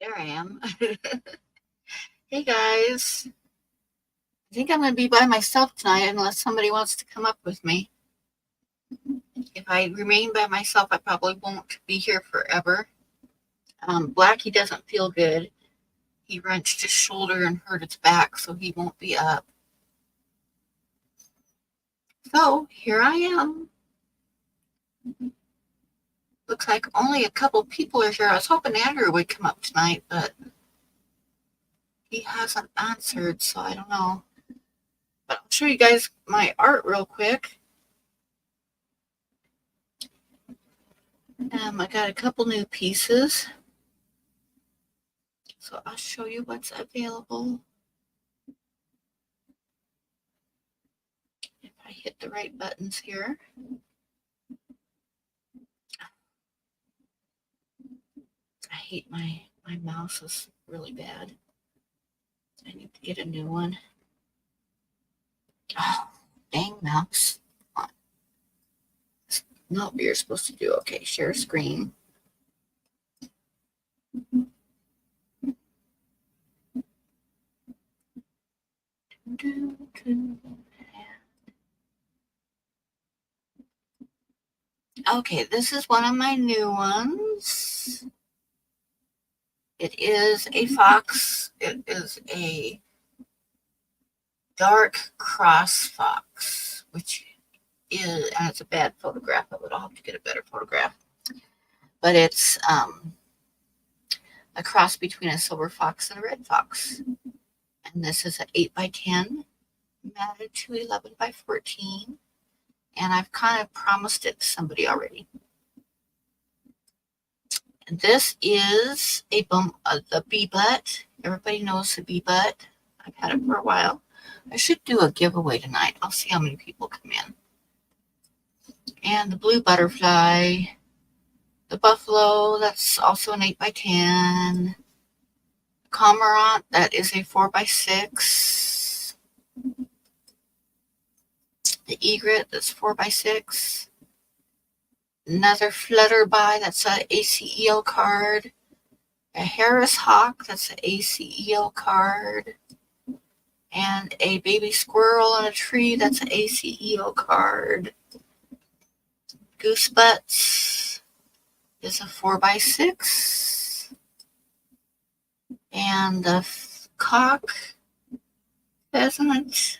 There I am. Hey guys. I think I'm going to be by myself tonight unless somebody wants to come up with me. If I remain by myself, I probably won't be here forever. Blackie doesn't feel good. He wrenched his shoulder and hurt his back, so he won't be up. So here I am. Looks like only a couple people are here. I was hoping Andrew would come up tonight, but he hasn't answered, so I don't know. But I'll show you guys my art real quick. I got a couple new pieces. So I'll show you what's available. If I hit the right buttons here. I hate my mouse is really bad. I need to get a new one. Oh, dang mouse. Not what you're supposed to do. Okay, share screen. Okay, this is one of my new ones. It is a fox. It is a dark cross fox, which is, and it's a bad photograph of it. I'll have to get a better photograph. But it's a cross between a silver fox and a red fox. And this is an 8x10 matted to 11x14. And I've kind of promised it to somebody already. And this is the bee butt. Everybody knows the bee butt. I've had it for a while. I should do a giveaway tonight. I'll see how many people come in. And the blue butterfly. The buffalo, that's also an 8x10. Cormorant, that is a 4x6. The egret, that's 4x6. Another flutterby, that's an ACEO card. A Harris hawk, that's an ACEO card. And a baby squirrel in a tree, that's an ACEO card. Goose butts is a 4x6. And the cock pheasant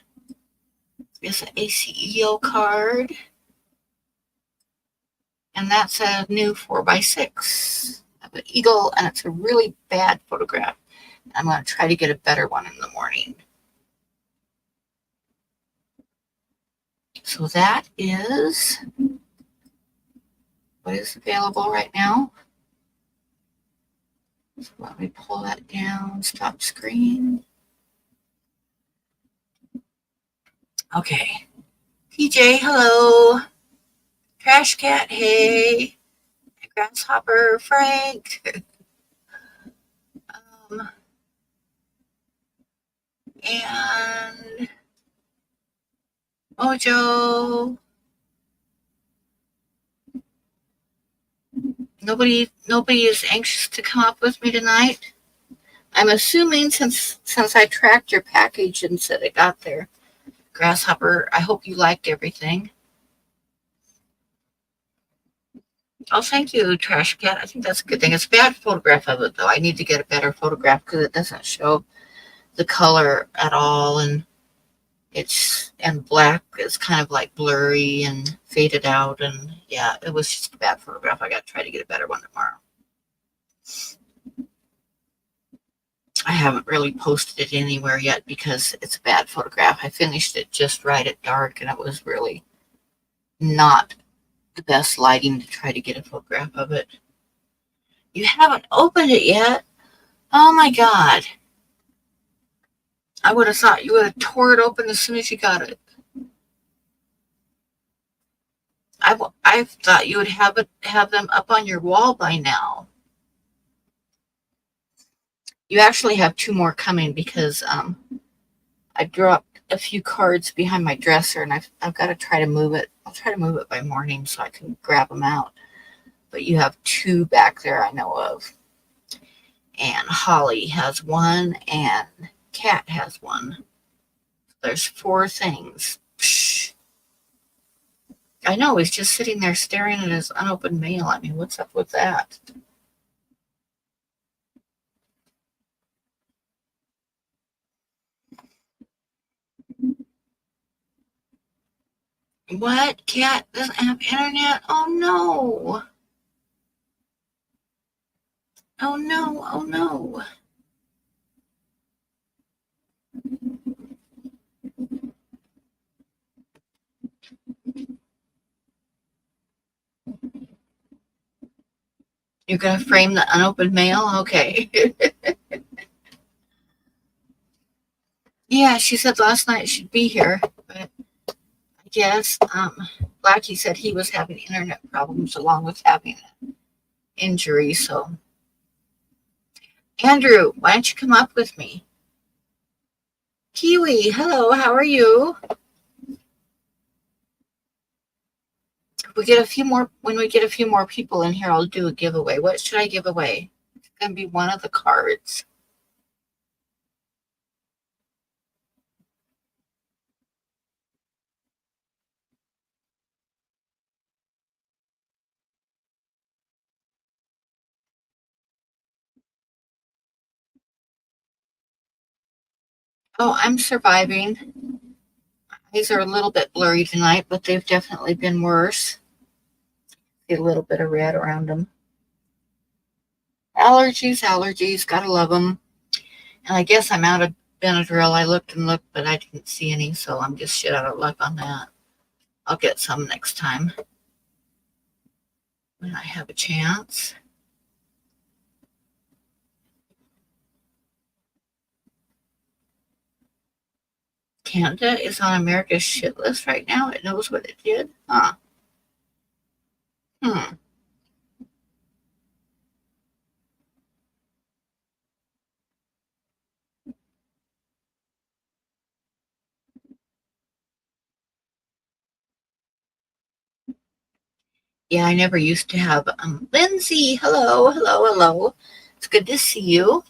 is an ACEO card. And that's a new 4x6 of an eagle, and it's a really bad photograph. I'm going to try to get a better one in the morning. So that is what is available right now. So let me pull that down, stop screen. Okay. PJ, hello. Trash cat, hey. Grasshopper, Frank. And Mojo. Nobody is anxious to come up with me tonight. I'm assuming since I tracked your package and said it got there, Grasshopper, I hope you liked everything. Oh, thank you, Trash Cat. I think that's a good thing. It's a bad photograph of it, though. I need to get a better photograph because it doesn't show the color at all, and black is kind of like blurry and faded out, and yeah, it was just a bad photograph. I got to try to get a better one tomorrow. I haven't really posted it anywhere yet because it's a bad photograph. I finished it just right at dark, and it was really not the best lighting to try to get a photograph of it. You haven't opened it yet? Oh my God. I would have thought you would have tore it open as soon as you got it. I thought you would have them up on your wall by now. You actually have two more coming because I dropped a few cards behind my dresser, and I've got to try to move it. I'll try to move it by morning so I can grab them out. But you have two back there I know of. and Holly has one, and Kat has one. There's 4 things. Psh. I know, he's just sitting there staring at his unopened mail. I mean, what's up with that? What? Kat doesn't have internet? Oh no. Oh no, oh no. You're going to frame the unopened mail? Okay. Yeah, she said last night she'd be here, but I guess Blackie said he was having internet problems along with having an injury. So, Andrew, why don't you come up with me? Kiwi, hello, how are you? When we get a few more people in here, I'll do a giveaway. What should I give away? It's going to be one of the cards. Oh, I'm surviving. Eyes are a little bit blurry tonight, but they've definitely been worse. Get a little bit of red around them. Allergies, gotta love them. And I guess I'm out of Benadryl. I looked and looked, but I didn't see any, so I'm just shit out of luck on that. I'll get some next time when I have a chance. Canada is on America's shit list right now. It knows what it did. Huh. Yeah, I never used to have Lindsay. Hello. It's good to see you.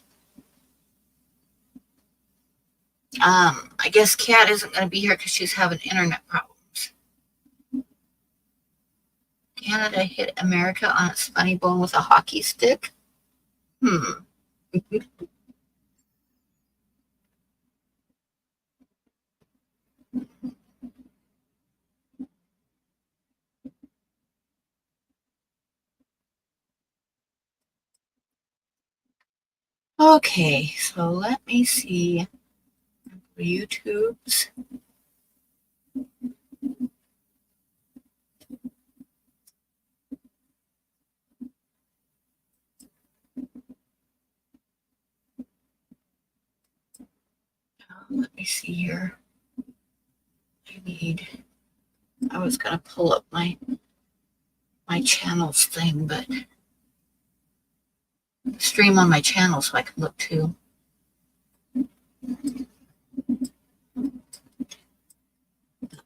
I guess Kat isn't going to be here because she's having internet problems. Canada hit America on its funny bone with a hockey stick. Okay, so let me see. YouTube's. Let me see here. I was going to pull up my channels thing, but stream on my channel so I can look too.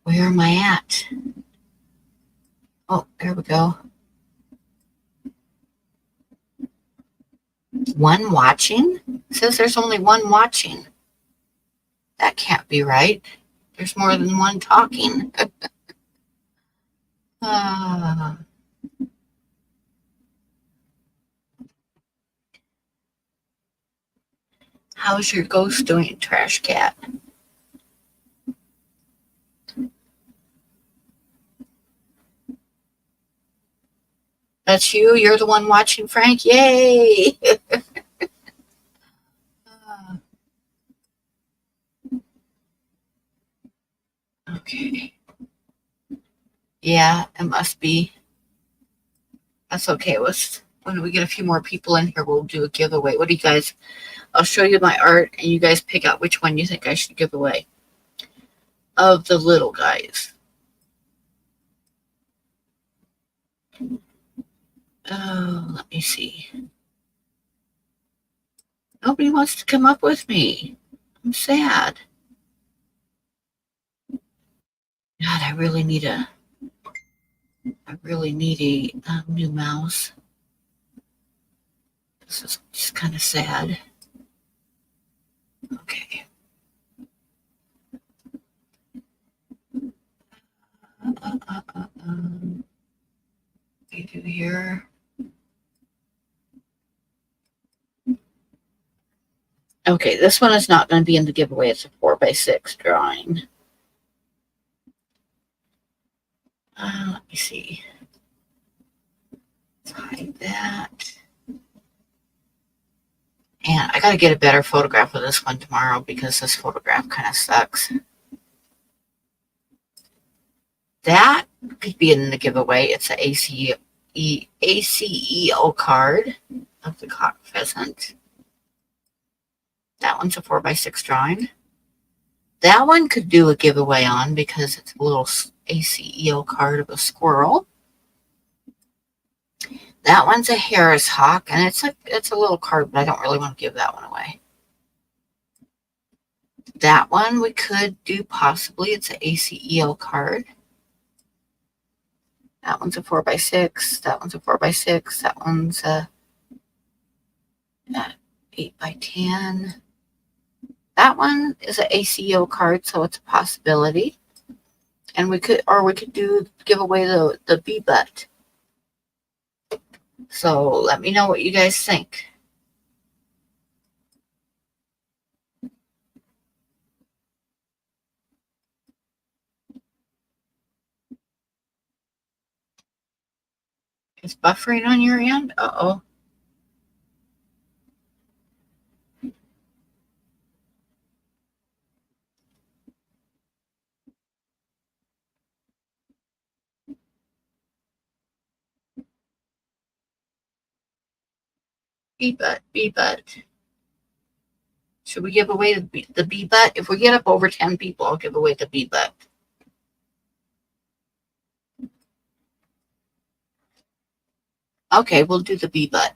Where am I at? Oh, there we go. One watching? It says there's only one watching. That can't be right. There's more than one talking. How's your ghost doing, Trash Cat? That's you? You're the one watching, Frank? Yay! Okay. Yeah, it must be. That's okay. When we get a few more people in here, we'll do a giveaway. What do you guys? I'll show you my art, and you guys pick out which one you think I should give away of the little guys. Oh, let me see. Nobody wants to come up with me. I'm sad. God, I really need a new mouse. This is just kind of sad. Okay. We do here. Okay, this one is not going to be in the giveaway. It's a 4x6 drawing. Let me see. Let's hide that. And I got to get a better photograph of this one tomorrow because this photograph kind of sucks. That could be in the giveaway. It's an ACEO card of the cock pheasant. That one's a 4x6 drawing. That one could do a giveaway on because it's a little ACEO card of a squirrel. That one's a Harris hawk, and it's a little card, but I don't really want to give that one away. That one we could do possibly. It's an ACEO card. That one's a 4x6. That one's a 4x6. That one's a 8x10. That one is an ACO card, so it's a possibility. And we could give away the bee butt. So let me know what you guys think. Is buffering on your end? Uh-oh. Bee butt, bee butt. Should we give away the bee butt? If we get up over 10 people, I'll give away the bee butt. Okay, we'll do the bee butt.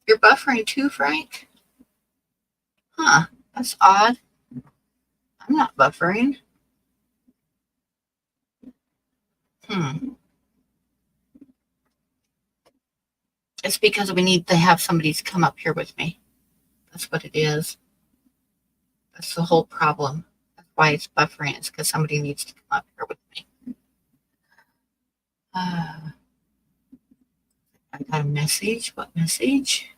You're buffering too, Frank? Huh, that's odd. I'm not buffering. It's because we need to have somebody to come up here with me. That's what it is. That's the whole problem. That's why it's buffering. It's because somebody needs to come up here with me. I got a message. What message?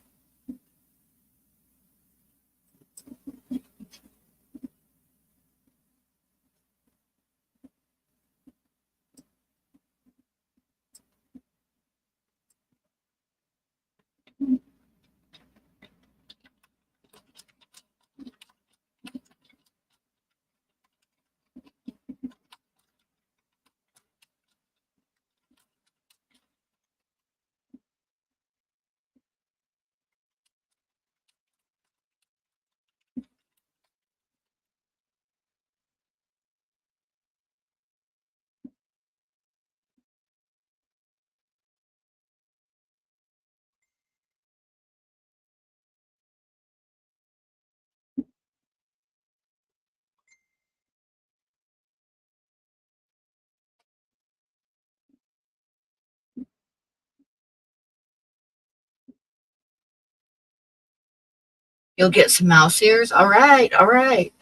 You'll get some mouse ears. All right, all right.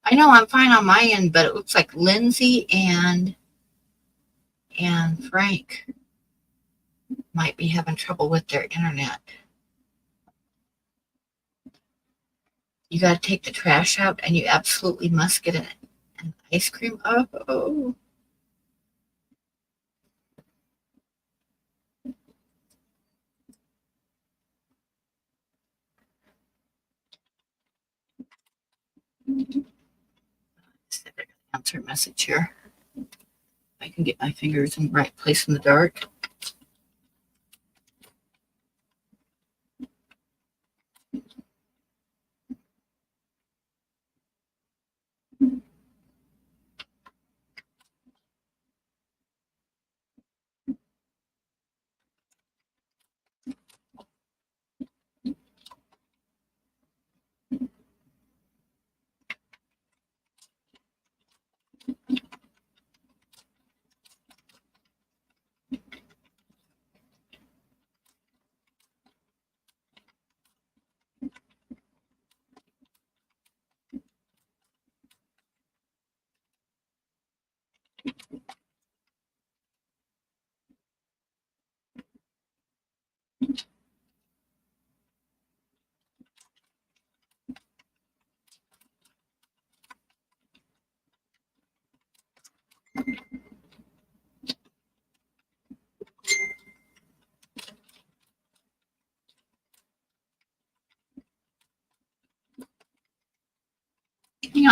I know I'm fine on my end, but it looks like Lindsay and Frank might be having trouble with their internet. You got to take the trash out, and you absolutely must get an ice cream. Oh. Answer message here. I can get my fingers in the right place in the dark.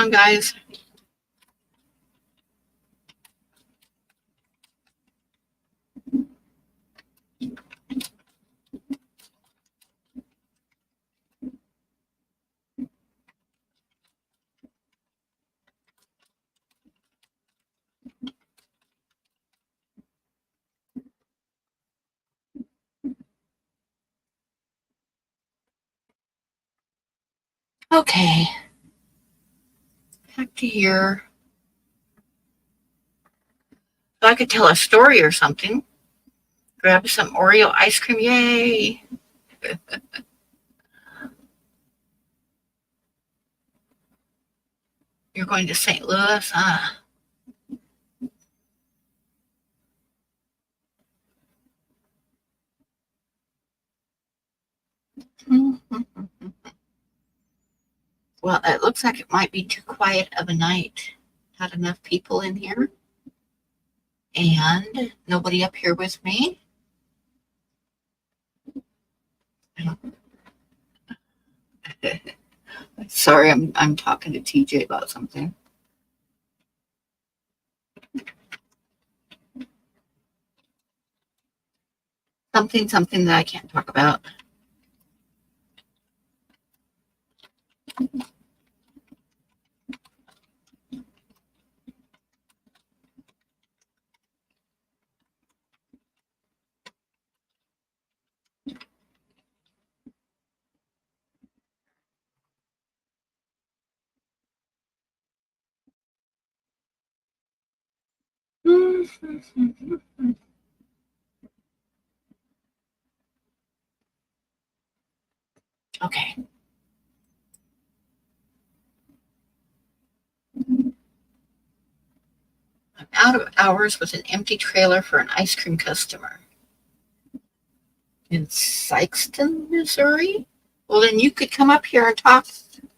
on, guys. Okay. Back to here. So I could tell a story or something. Grab some Oreo ice cream. Yay. You're going to St. Louis? Well, it looks like it might be too quiet of a night. Not enough people in here. And nobody up here with me. Sorry, I'm talking to TJ about something. Something that I can't talk about. Okay. I'm out of hours with an empty trailer for an ice cream customer. In Sikeston, Missouri? Well, then you could come up here and talk,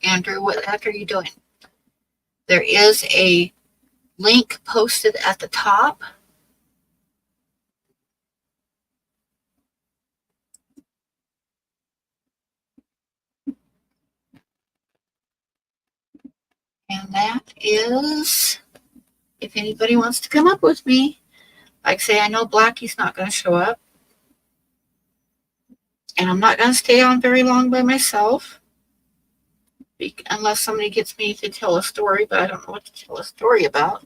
Andrew. What the heck are you doing? There is a link posted at the top. And that is, if anybody wants to come up with me. Like say, I know Blackie's not going to show up. And I'm not going to stay on very long by myself. Unless somebody gets me to tell a story, but I don't know what to tell a story about.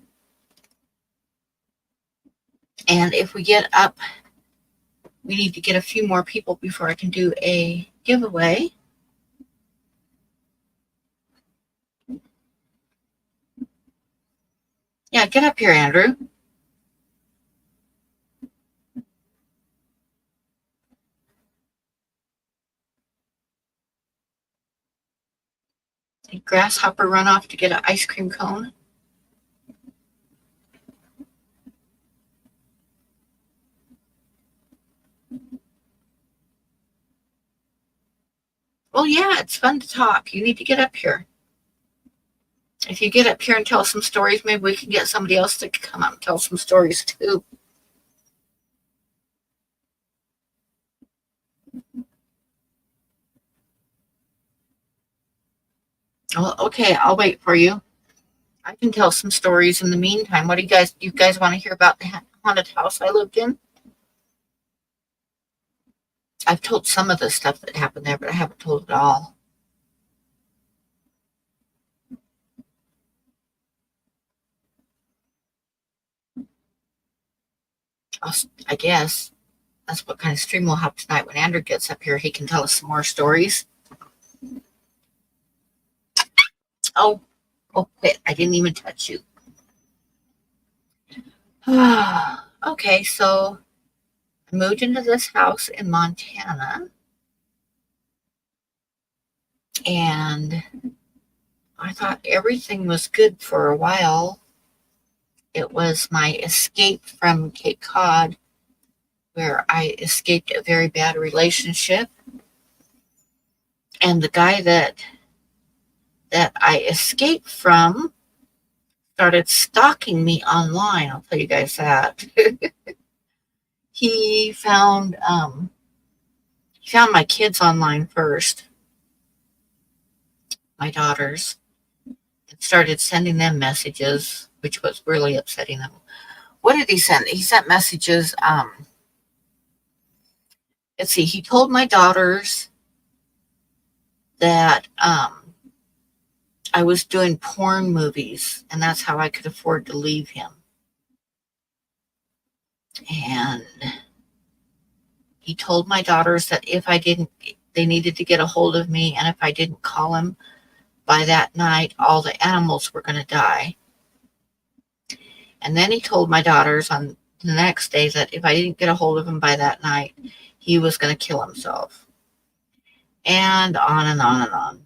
And if we get up, we need to get a few more people before I can do a giveaway. Yeah, get up here, Andrew. Did Grasshopper run off to get an ice cream cone? Well, yeah, it's fun to talk. You need to get up here. If you get up here and tell some stories, maybe we can get somebody else to come out and tell some stories too. Well, okay, I'll wait for you. I can tell some stories in the meantime. What do you guys want to hear about the haunted house I lived in? I've told some of the stuff that happened there, but I haven't told it all. I guess that's what kind of stream we'll have tonight. When Andrew gets up here, he can tell us some more stories. Oh, quit. I didn't even touch you. Okay, so I moved into this house in Montana. And I thought everything was good for a while. It was my escape from Cape Cod, where I escaped a very bad relationship. And the guy that I escaped from started stalking me online. I'll tell you guys that. He found my kids online first, my daughters, and started sending them messages, which was really upsetting them. What did he send? He sent messages. Let's see. He told my daughters that I was doing porn movies, and that's how I could afford to leave him. And he told my daughters that if I didn't, they needed to get a hold of me, and if I didn't call him by that night, all the animals were going to die. And then he told my daughters on the next day that if I didn't get a hold of him by that night, he was going to kill himself. And on and on and on.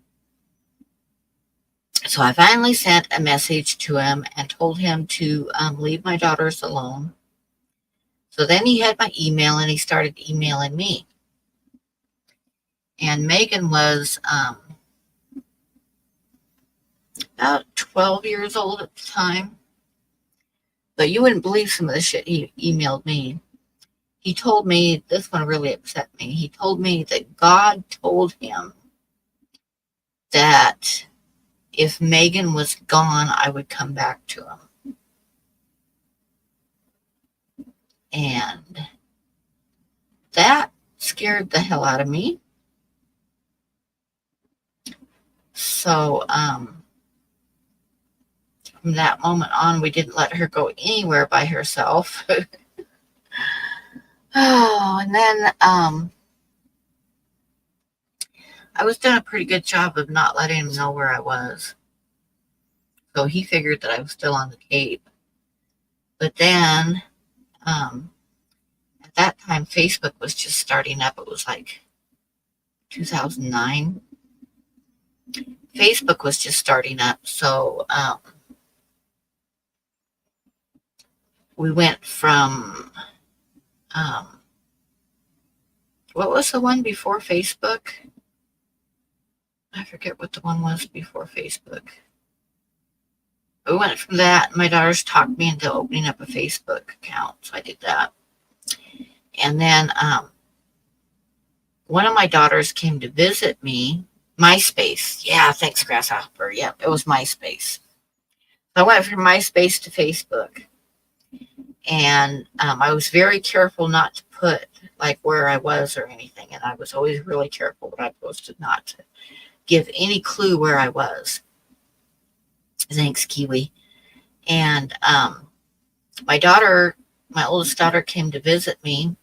So I finally sent a message to him and told him to leave my daughters alone. So then he had my email and he started emailing me. And Megan was about 12 years old at the time. But you wouldn't believe some of the shit he emailed me. He told me, this one really upset me. He told me that God told him that if Megan was gone, I would come back to him. And that scared the hell out of me. So from that moment on, we didn't let her go anywhere by herself. Oh, and then I was doing a pretty good job of not letting him know where I was. So he figured that I was still on the Cape. But then, at that time, Facebook was just starting up. It was like 2009. Facebook was just starting up. So we went from, what was the one before Facebook? I forget what the one was before Facebook. We went from that. My daughters talked me into opening up a Facebook account, so I did that. And then one of my daughters came to visit me. MySpace. Yeah, thanks, Grasshopper. Yep, it was MySpace. So I went from MySpace to Facebook. And I was very careful not to put like where I was or anything. And I was always really careful what I posted, not to give any clue where I was. Thanks, Kiwi. And my oldest daughter came to visit me.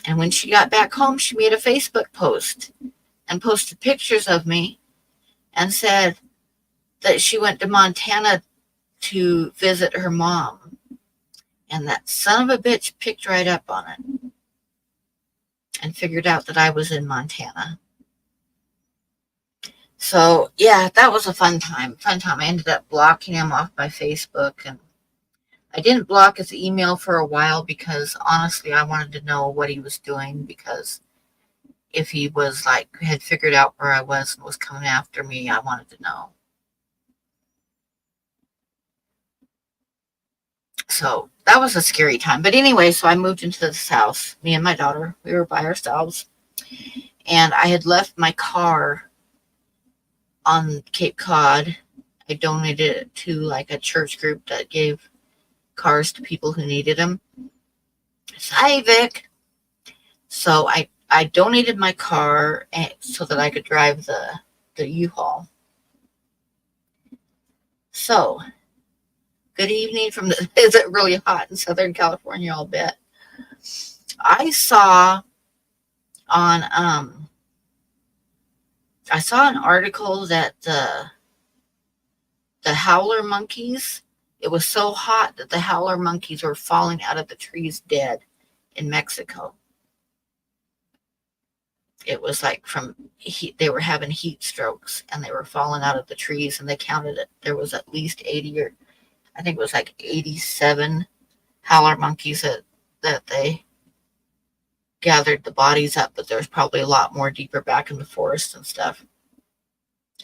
And when she got back home, she made a Facebook post and posted pictures of me and said that she went to Montana to visit her mom. And that son of a bitch picked right up on it and figured out that I was in Montana. So, yeah, that was a fun time. I ended up blocking him off my Facebook. And I didn't block his email for a while because, honestly, I wanted to know what he was doing. Because if he was, had figured out where I was and was coming after me, I wanted to know. So that was a scary time. But anyway, so I moved into this house. Me and my daughter, we were by ourselves. And I had left my car on Cape Cod. I donated it to a church group that gave cars to people who needed them. Hi, Vic. So I donated my car so that I could drive the U-Haul. So, good evening from is it really hot in Southern California? I'll bet. I saw on I saw an article that the howler monkeys, it was so hot that the howler monkeys were falling out of the trees dead in Mexico. It was from heat, they were having heat strokes and they were falling out of the trees, and they counted it. There was at least 80 or I think it was 87 howler monkeys that they gathered the bodies up, but there's probably a lot more deeper back in the forest and stuff.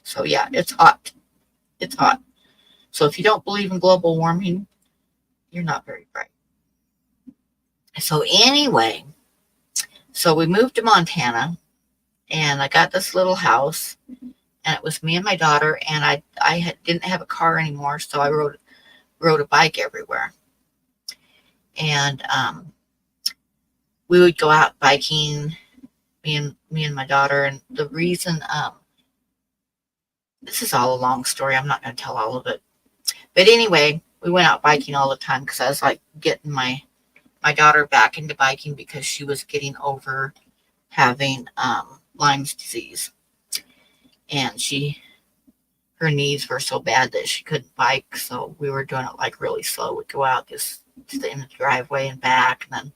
So yeah, it's hot. It's hot. So if you don't believe in global warming, you're not very bright. So anyway, so we moved to Montana, and I got this little house, and it was me and my daughter, and I didn't have a car anymore, so I rode a bike everywhere. And we would go out biking, me and my daughter. And the reason, this is all a long story. I'm not going to tell all of it. But anyway, we went out biking all the time because I was like getting my daughter back into biking because she was getting over having Lyme's disease. And her knees were so bad that she couldn't bike. So we were doing it like really slow. We'd go out just in the driveway and back, and then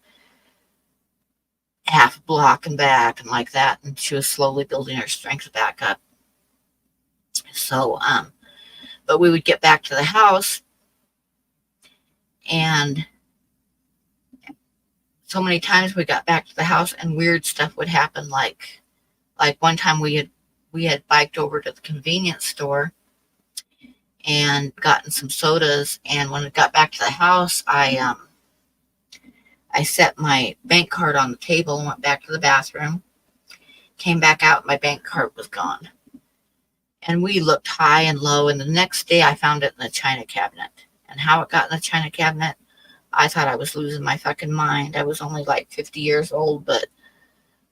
half a block and back, and like that. And she was slowly building her strength back up. So, but we would get back to the house, and so many times we got back to the house and weird stuff would happen. Like one time we had biked over to the convenience store and gotten some sodas. And when we got back to the house, I set my bank card on the table and went back to the bathroom. Came back out, my bank card was gone. And we looked high and low, and the next day I found it in the china cabinet. And how it got in the china cabinet, I thought I was losing my fucking mind. I was only like 50 years old, but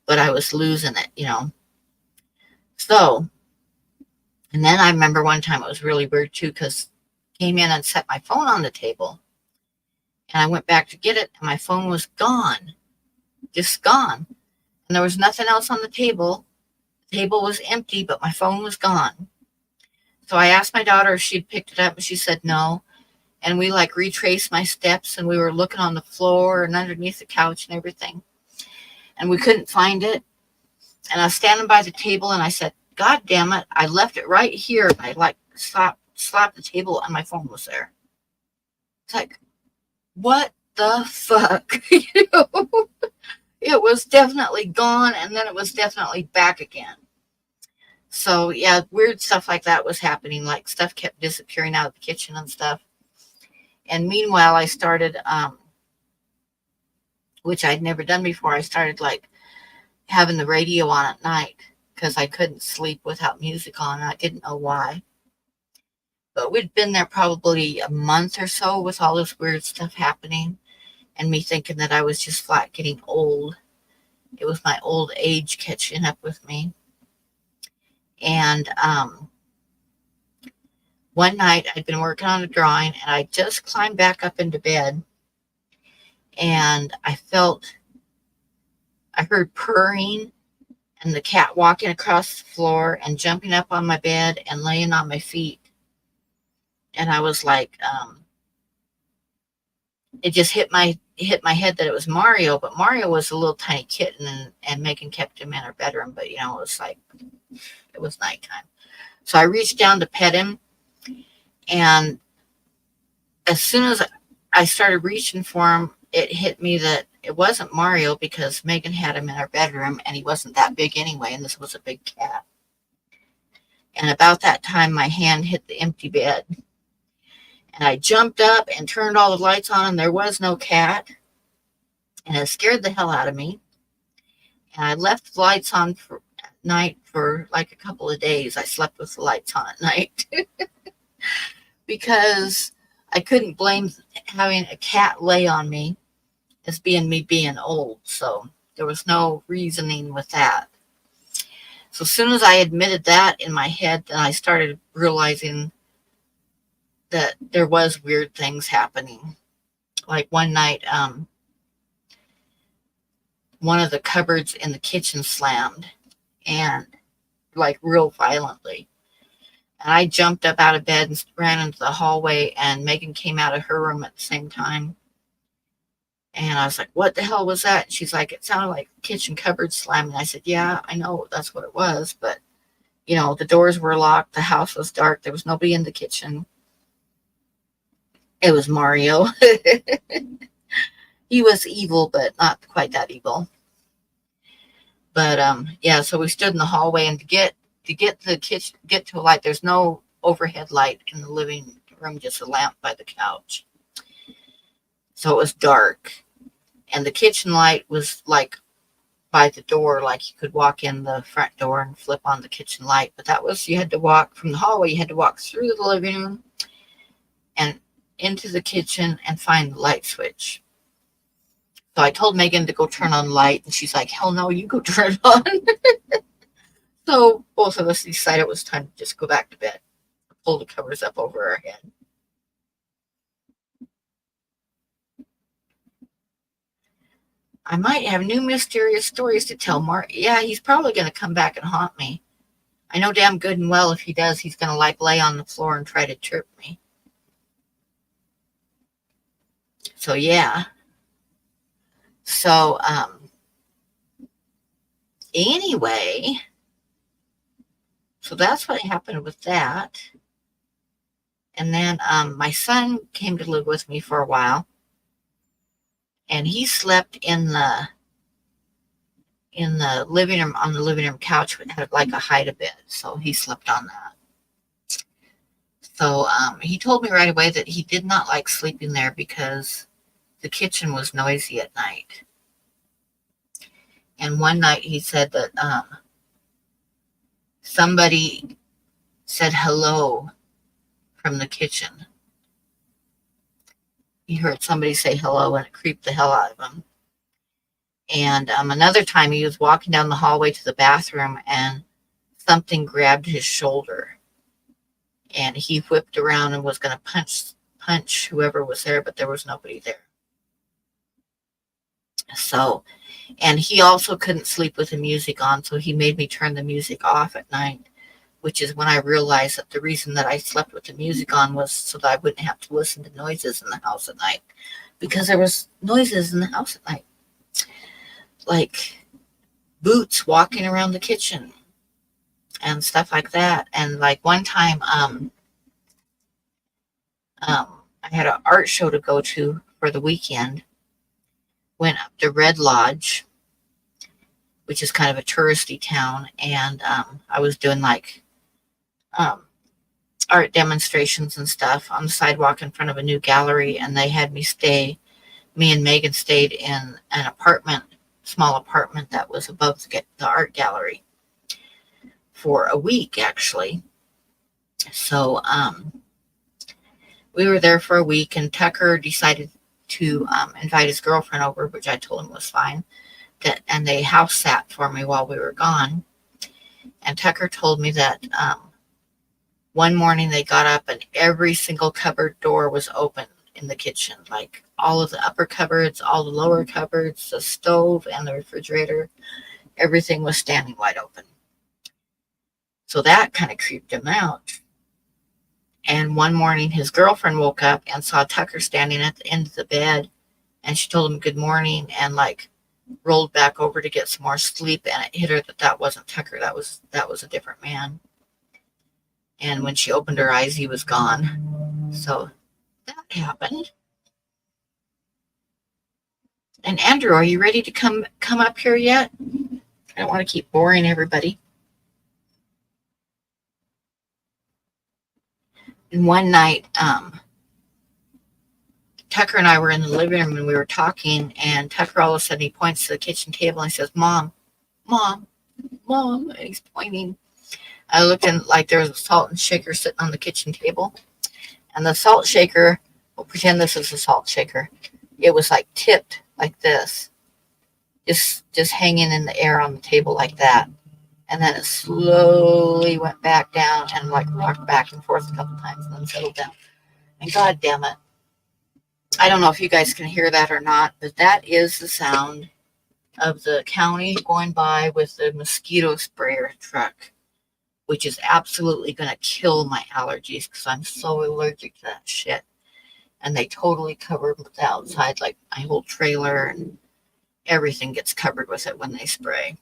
I was losing it, you know. So, and then I remember one time it was really weird too, because I came in and set my phone on the table. And I went back to get it, and my phone was gone. Just gone. And there was nothing else on the table. The table was empty, but my phone was gone. So I asked my daughter if she'd picked it up, and she said no. And we like retraced my steps, and we were looking on the floor and underneath the couch and everything. And we couldn't find it. And I was standing by the table, and I said, God damn it, I left it right here. I like slapped the table, and my phone was there. It's like, what the fuck? You know? It was definitely gone, and then it was definitely back again. So yeah, weird stuff like that was happening. Like stuff kept disappearing out of the kitchen and stuff. And meanwhile, I started, which I'd never done before, I started like having the radio on at night because I couldn't sleep without music on. I didn't know why. But we'd been there probably a month or so with all this weird stuff happening, and me thinking that I was just flat getting old. It was my old age catching up with me. And one night I'd been working on a drawing, and I just climbed back up into bed, and I heard purring and the cat walking across the floor and jumping up on my bed and laying on my feet. And I was like, it just hit my head that it was Mario, but Mario was a little tiny kitten, and Megan kept him in her bedroom, but you know, it was nighttime. So I reached down to pet him, and as soon as I started reaching for him, it hit me that it wasn't Mario, because Megan had him in her bedroom, and he wasn't that big anyway, and this was a big cat. And about that time, my hand hit the empty bed. And I jumped up and turned all the lights on, and there was no cat. And it scared the hell out of me. And I left the lights on at night for like a couple of days. I slept with the lights on at night. Because I couldn't blame having a cat lay on me as me being old. So there was no reasoning with that. So as soon as I admitted that in my head, then I started realizing that there was weird things happening. Like one night, one of the cupboards in the kitchen slammed, and like real violently. And I jumped up out of bed and ran into the hallway, and Megan came out of her room at the same time. And I was like, what the hell was that? And she's like, it sounded like the kitchen cupboard slamming. I said, yeah, I know that's what it was. But, you know, the doors were locked. The house was dark. There was nobody in the kitchen. It was Mario. He was evil, but not quite that evil. But yeah, so we stood in the hallway, and to get the kitchen, get to a light, there's no overhead light in the living room, just a lamp by the couch. So it was dark, and the kitchen light was like by the door, like you could walk in the front door and flip on the kitchen light, but that was, you had to walk from the hallway, you had to walk through the living room and into the kitchen and find the light switch. So I told Megan to go turn on the light, and she's like, hell no, you go turn it on. So both of us decided it was time to just go back to bed, pull the covers up over our head. I might have new mysterious stories to tell Mark. Yeah, he's probably going to come back and haunt me. I know damn good and well if he does, he's going to like lay on the floor and try to trip me. So yeah. So anyway, so that's what happened with that. And then my son came to live with me for a while, and he slept in the living room, on the living room couch, but had like a hide a bed, so he slept on that. So he told me right away that he did not like sleeping there because the kitchen was noisy at night. And one night he said that somebody said hello from the kitchen. He heard somebody say hello, and it creeped the hell out of him. And another time he was walking down the hallway to the bathroom, and something grabbed his shoulder, and he whipped around and was going to punch whoever was there, but there was nobody there. So, and he also couldn't sleep with the music on, so he made me turn the music off at night, which is when I realized that the reason that I slept with the music on was so that I wouldn't have to listen to noises in the house at night, because there was noises in the house at night, like boots walking around the kitchen and stuff like that. And like one time, I had an art show to go to for the weekend. Went up to Red Lodge, which is kind of a touristy town, and I was doing like art demonstrations and stuff on the sidewalk in front of a new gallery, and they had me and Megan stayed in an apartment, small apartment that was above the art gallery for a week, actually. So we were there for a week, and Tucker decided to invite his girlfriend over, which I told him was fine. And they house sat for me while we were gone. And Tucker told me that one morning they got up and every single cupboard door was open in the kitchen, like all of the upper cupboards, all the lower cupboards, the stove and the refrigerator, everything was standing wide open. So that kind of creeped him out. And one morning his girlfriend woke up and saw Tucker standing at the end of the bed, and she told him good morning and like rolled back over to get some more sleep, and it hit her that that wasn't Tucker, that was a different man. And when she opened her eyes, he was gone. So that happened. And Andrew, are you ready to come up here yet? I don't want to keep boring everybody. And one night, Tucker and I were in the living room and we were talking, and Tucker all of a sudden he points to the kitchen table and he says, Mom, Mom, Mom, and he's pointing. I looked, and like there was a salt and shaker sitting on the kitchen table, and the salt shaker, we'll pretend this is a salt shaker, it was like tipped like this, just hanging in the air on the table like that. And then it slowly went back down and like rocked back and forth a couple times and then settled down. And God damn it, I don't know if you guys can hear that or not, but that is the sound of the county going by with the mosquito sprayer truck, which is absolutely going to kill my allergies because I'm so allergic to that shit. And they totally covered the outside, like my whole trailer and everything gets covered with it when they spray.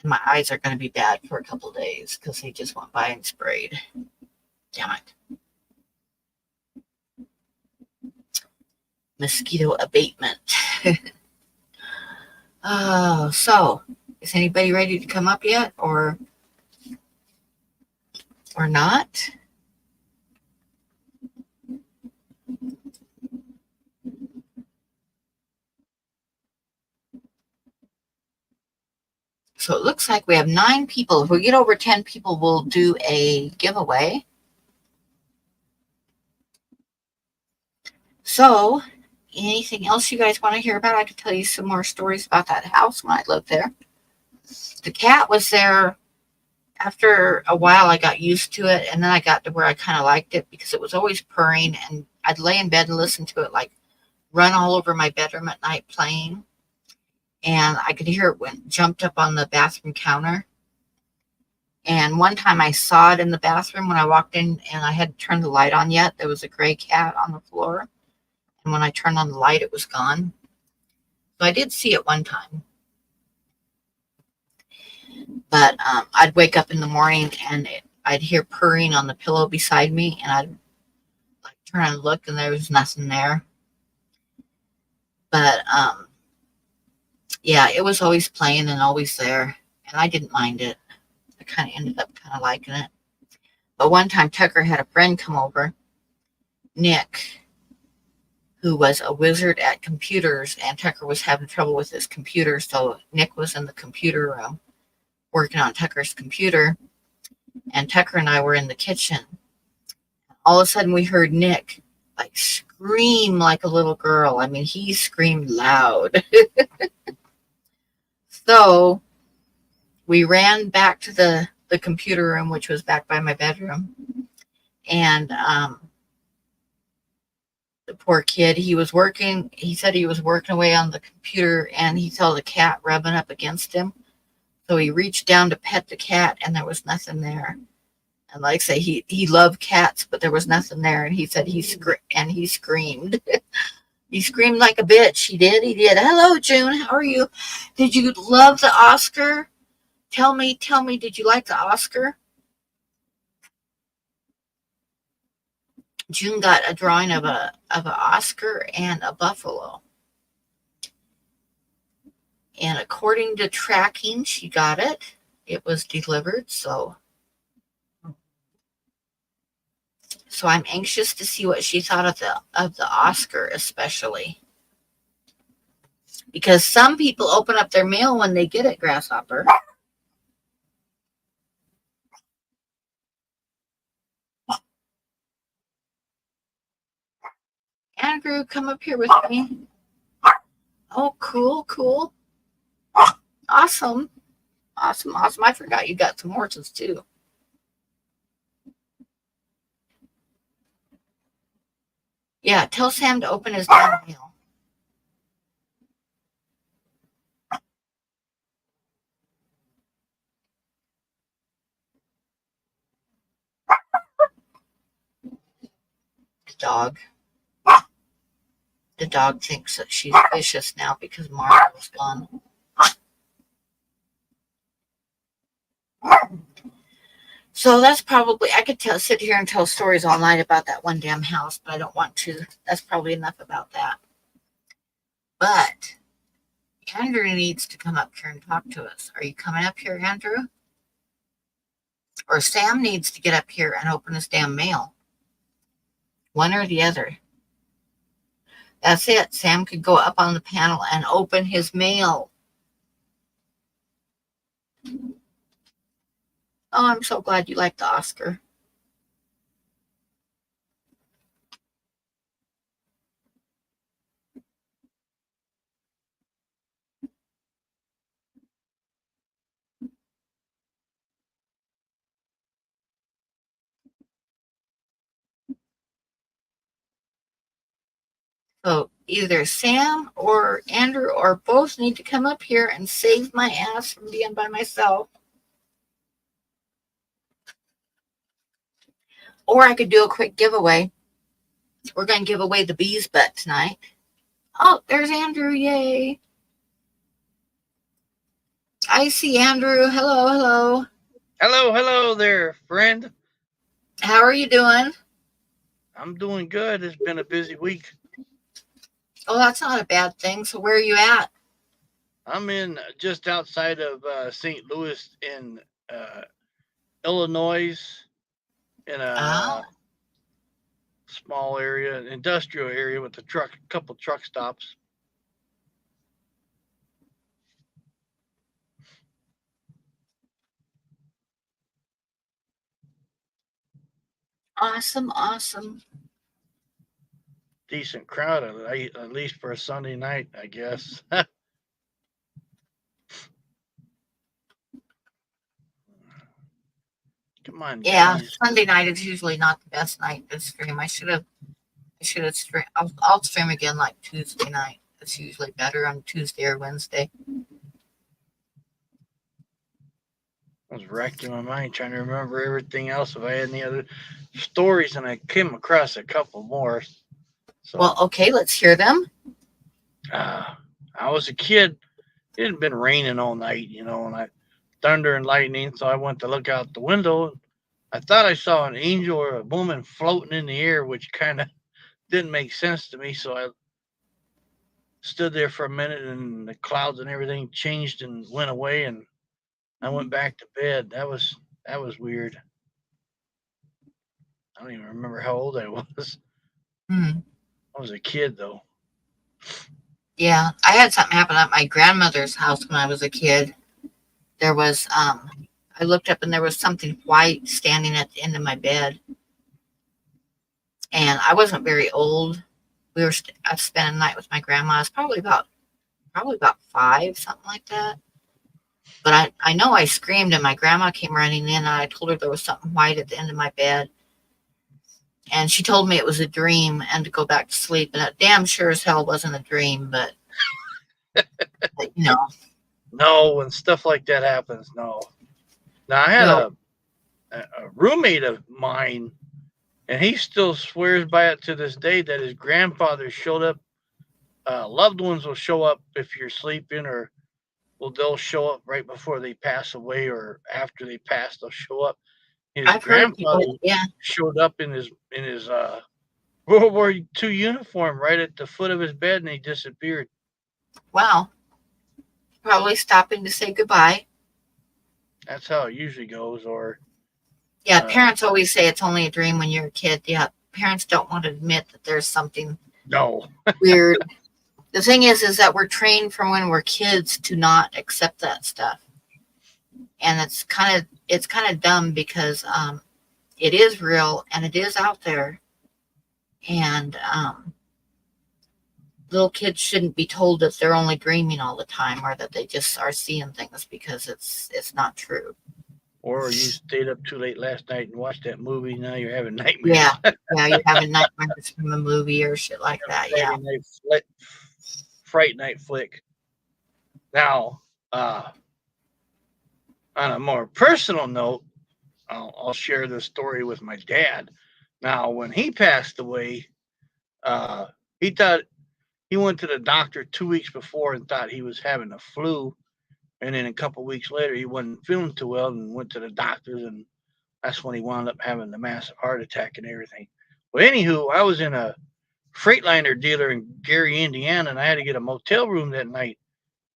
And my eyes are going to be bad for a couple days because they just went by and sprayed. Damn it. Mosquito abatement. Oh, so is anybody ready to come up yet or not? So it looks like we have 9 people. If we get over 10 people, we'll do a giveaway. So, anything else you guys want to hear about? I could tell you some more stories about that house when I lived there. The cat was there. After a while, I got used to it, and then I got to where I kind of liked it because it was always purring, and I'd lay in bed and listen to it like run all over my bedroom at night playing, and I could hear it when jumped up on the bathroom counter. And one time I saw it in the bathroom when I walked in, and I hadn't turned the light on yet. There was a gray cat on the floor, and when I turned on the light, it was gone. So I did see it one time. But I'd wake up in the morning and I'd hear purring on the pillow beside me, and I'd like turn and look, and there was nothing there. But yeah, it was always playing and always there, and I didn't mind it. I kind of ended up kind of liking it. But one time Tucker had a friend come over, Nick, who was a wizard at computers, and Tucker was having trouble with his computer, so Nick was in the computer room working on Tucker's computer, and Tucker and I were in the kitchen. All of a sudden we heard Nick like scream like a little girl. I mean, he screamed loud. So we ran back to the computer room, which was back by my bedroom, and the poor kid, he said he was working away on the computer, and he saw the cat rubbing up against him. So he reached down to pet the cat, and there was nothing there. And like I say, he loved cats, but there was nothing there. And he said he screamed. He screamed like a bitch. He did. Hello, June. How are you? Did you love the Oscar? Tell me, did you like the Oscar? June got a drawing of an Oscar and a buffalo. And according to tracking, she got it. It was delivered, so I'm anxious to see what she thought of the Oscar, especially because some people open up their mail when they get it, Grasshopper. Andrew, come up here with me. Oh, cool. Awesome. I forgot you got some horses too. Yeah, tell Sam to open his mail. The dog thinks that she's vicious now because Mario's gone. So that's probably, I could sit here and tell stories all night about that one damn house, but I don't want to. That's probably enough about that. But Andrew needs to come up here and talk to us. Are you coming up here, Andrew? Or Sam needs to get up here and open his damn mail. One or the other. That's it. Sam could go up on the panel and open his mail. Oh, I'm so glad you liked the Oscar. So either Sam or Andrew or both need to come up here and save my ass from being by myself. Or I could do a quick giveaway. We're going to give away the bee's butt tonight. Oh, there's Andrew. Yay. I see Andrew. Hello. Hello there, friend. How are you doing? I'm doing good. It's been a busy week. Oh, that's not a bad thing. So where are you at? I'm in just outside of St. Louis in uh, Illinois, in a Oh, small area, an industrial area with a couple truck stops. Awesome, awesome. Decent crowd, at least for a Sunday night, I guess. Come on, Yeah, guys. Sunday night is usually not the best night to stream. I should have streamed. I'll stream again like Tuesday night. It's usually better on Tuesday or Wednesday. I was racking my mind trying to remember everything else if I had any other stories, and I came across a couple more. So, Well, okay, let's hear them. I was a kid. It had been raining all night, and thunder and lightning. So I went to look out the window. I thought I saw an angel or a woman floating in the air, which kind of didn't make sense to me. So I stood there for a minute, and the clouds and everything changed and went away, and I went back to bed. That was weird. I don't even remember how old I was. Hmm. I was a kid though. Yeah, I had something happen at my grandmother's house when I was a kid. There was, I looked up and there was something white standing at the end of my bed. And I wasn't very old. I spent a night with my grandma. I was probably about 5, something like that. But I know I screamed and my grandma came running in and I told her there was something white at the end of my bed. And she told me it was a dream and to go back to sleep. And it damn sure as hell wasn't a dream, but No, when stuff like that happens, no. Now I had no, a roommate of mine, and he still swears by it to this day that his grandfather showed up. Loved ones will show up if you're sleeping, or they'll show up right before they pass away, or after they pass, they'll show up. His I've heard people, grandfather yeah, showed up in his World War II uniform right at the foot of his bed, and he disappeared. wow, probably stopping to say goodbye. That's how it usually goes. Or Yeah, uh, parents always say it's only a dream when you're a kid. Yeah, parents don't want to admit that there's something no, weird. The thing is that we're trained from when we're kids to not accept that stuff, and it's kind of dumb because it is real and it is out there, and little kids shouldn't be told that they're only dreaming all the time or that they just are seeing things because it's not true. or you stayed up too late last night and watched that movie. Now you're having Yeah, nightmares. yeah, you're having nightmares from a movie or shit like that. Yeah, Friday night fright night flick. Now, on a more personal note, I'll share this story with my dad. Now, when he passed away, uh, he thought he went to the doctor 2 weeks before and thought he was having a flu, and then a couple weeks later he wasn't feeling too well and went to the doctors, and that's when he wound up having the massive heart attack and everything. Well, anywho, I was in a Freightliner dealer in Gary, Indiana, and I had to get a motel room that night.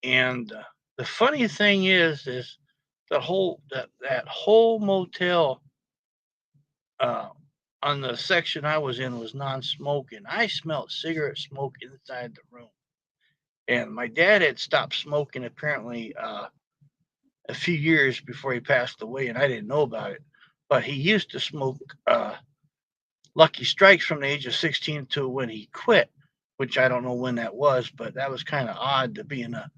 And the funny thing is that whole motel uh, on the section I was in was non-smoking. I smelled cigarette smoke inside the room, and my dad had stopped smoking apparently a few years before he passed away, and I didn't know about it. But he used to smoke Lucky Strikes from the age of 16 to when he quit, which I don't know when that was, but that was kind of odd to be in a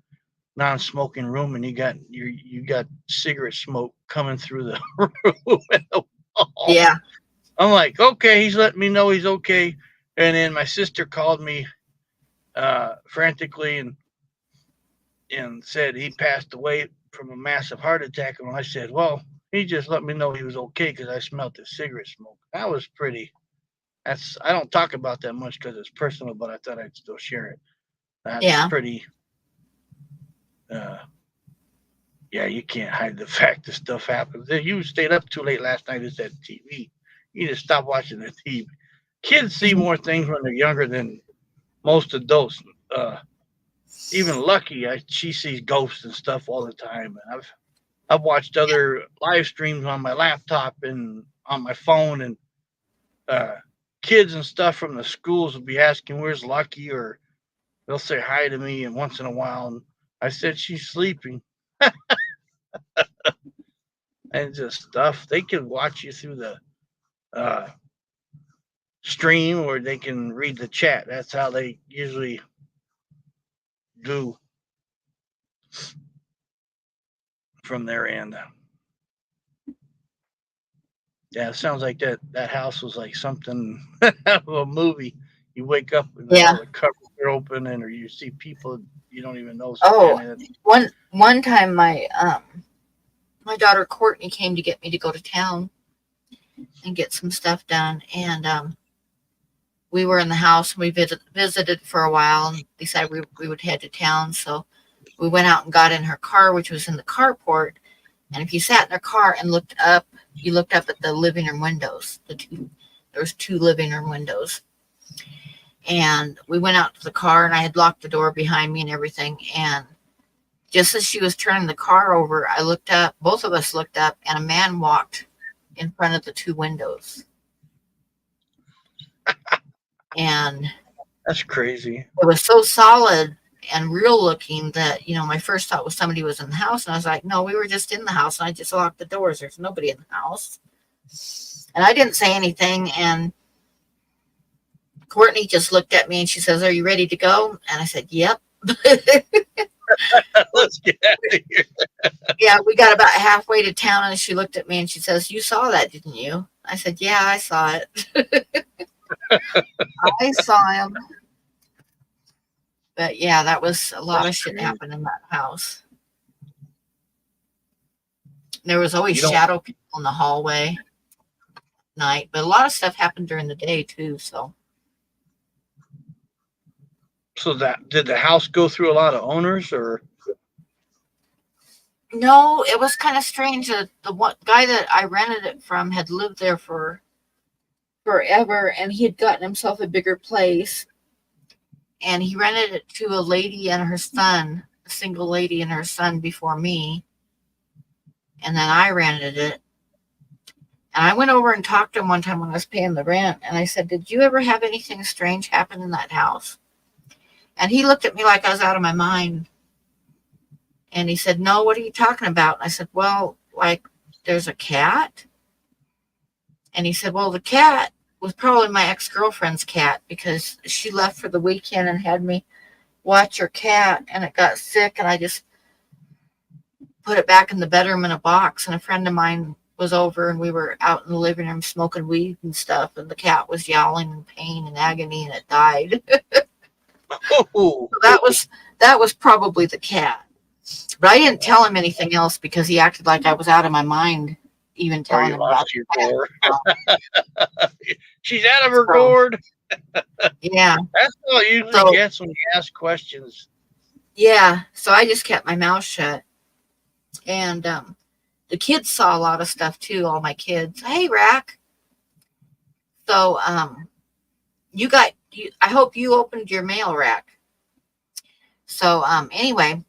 non-smoking room and you got cigarette smoke coming through the room and the wall. yeah. I'm like, okay, he's letting me know he's okay. And then my sister called me frantically and said he passed away from a massive heart attack. And I said, well, he just let me know he was okay because I smelled the cigarette smoke. That was pretty. I don't talk about that much because it's personal, but I thought I'd still share it. That's Yeah. pretty. Uh, yeah, you can't hide the fact that stuff happens. If you stayed up too late last night, it's that TV. You need to stop watching the TV. Kids see Mhm. more things when they're younger than most adults. Uh, Even Lucky, she sees ghosts and stuff all the time. And I've watched other live streams on my laptop and on my phone, and uh, kids and stuff from the schools will be asking, "Where's Lucky?" or they'll say hi to me, and once in a while, and I said she's sleeping, and just stuff. They can watch you through the uh, stream where they can read the chat. That's how they usually do from their end. Yeah, it sounds like that house was like something out of a movie. You wake up and Yeah. all the cupboards are open, and or you see people you don't even know Oh, standing. one time my daughter Courtney came to get me to go to town and get some stuff done, and we were in the house and we visited for a while and decided we would head to town. So we went out and got in her car, which was in the carport. And if you sat in her car and looked up, you looked up at the living room windows. There was 2 living room windows. And we went out to the car and I had locked the door behind me and everything. And just as she was turning the car over, I looked up, both of us looked up, and a man walked in front of the 2 windows. And That's crazy. it was so solid and real looking that, my first thought was somebody was in the house. And I was like, no, we were just in the house and I just locked the doors. There's nobody in the house. And I didn't say anything. And Courtney just looked at me and she says, are you ready to go? And I said, yep. Let's get out of here. Yeah, we got about halfway to town and she looked at me and she says, you saw that, didn't you? I said, yeah, I saw it. I saw him. But yeah, that was a lot of shit happened in that house. There was always shadow people in the hallway at night, but a lot of stuff happened during the day too. So did the house go through a lot of owners, or? no, it was kind of strange that the one guy that I rented it from had lived there for forever, and he had gotten himself a bigger place, and he rented it to a lady and her son, a single lady and her son before me, and then I rented it. And I went over and talked to him one time when I was paying the rent, and I said, did you ever have anything strange happen in that house? And he looked at me like I was out of my mind. And he said, no, what are you talking about? And I said, well, like, there's a cat. And he said, well, the cat was probably my ex-girlfriend's cat because she left for the weekend and had me watch her cat, and it got sick, and I just put it back in the bedroom in a box. And a friend of mine was over, and we were out in the living room smoking weed and stuff, and the cat was yowling in pain and agony, and it died. So that was probably the cat. But I didn't tell him anything else because he acted like I was out of my mind, even telling him about your door. She's out of her gourd. Yeah. That's what it usually gets when you ask questions. Yeah. So I just kept my mouth shut. And the kids saw a lot of stuff too, all my kids. Hey, Rack. So I hope you opened your mail, Rack. So anyway,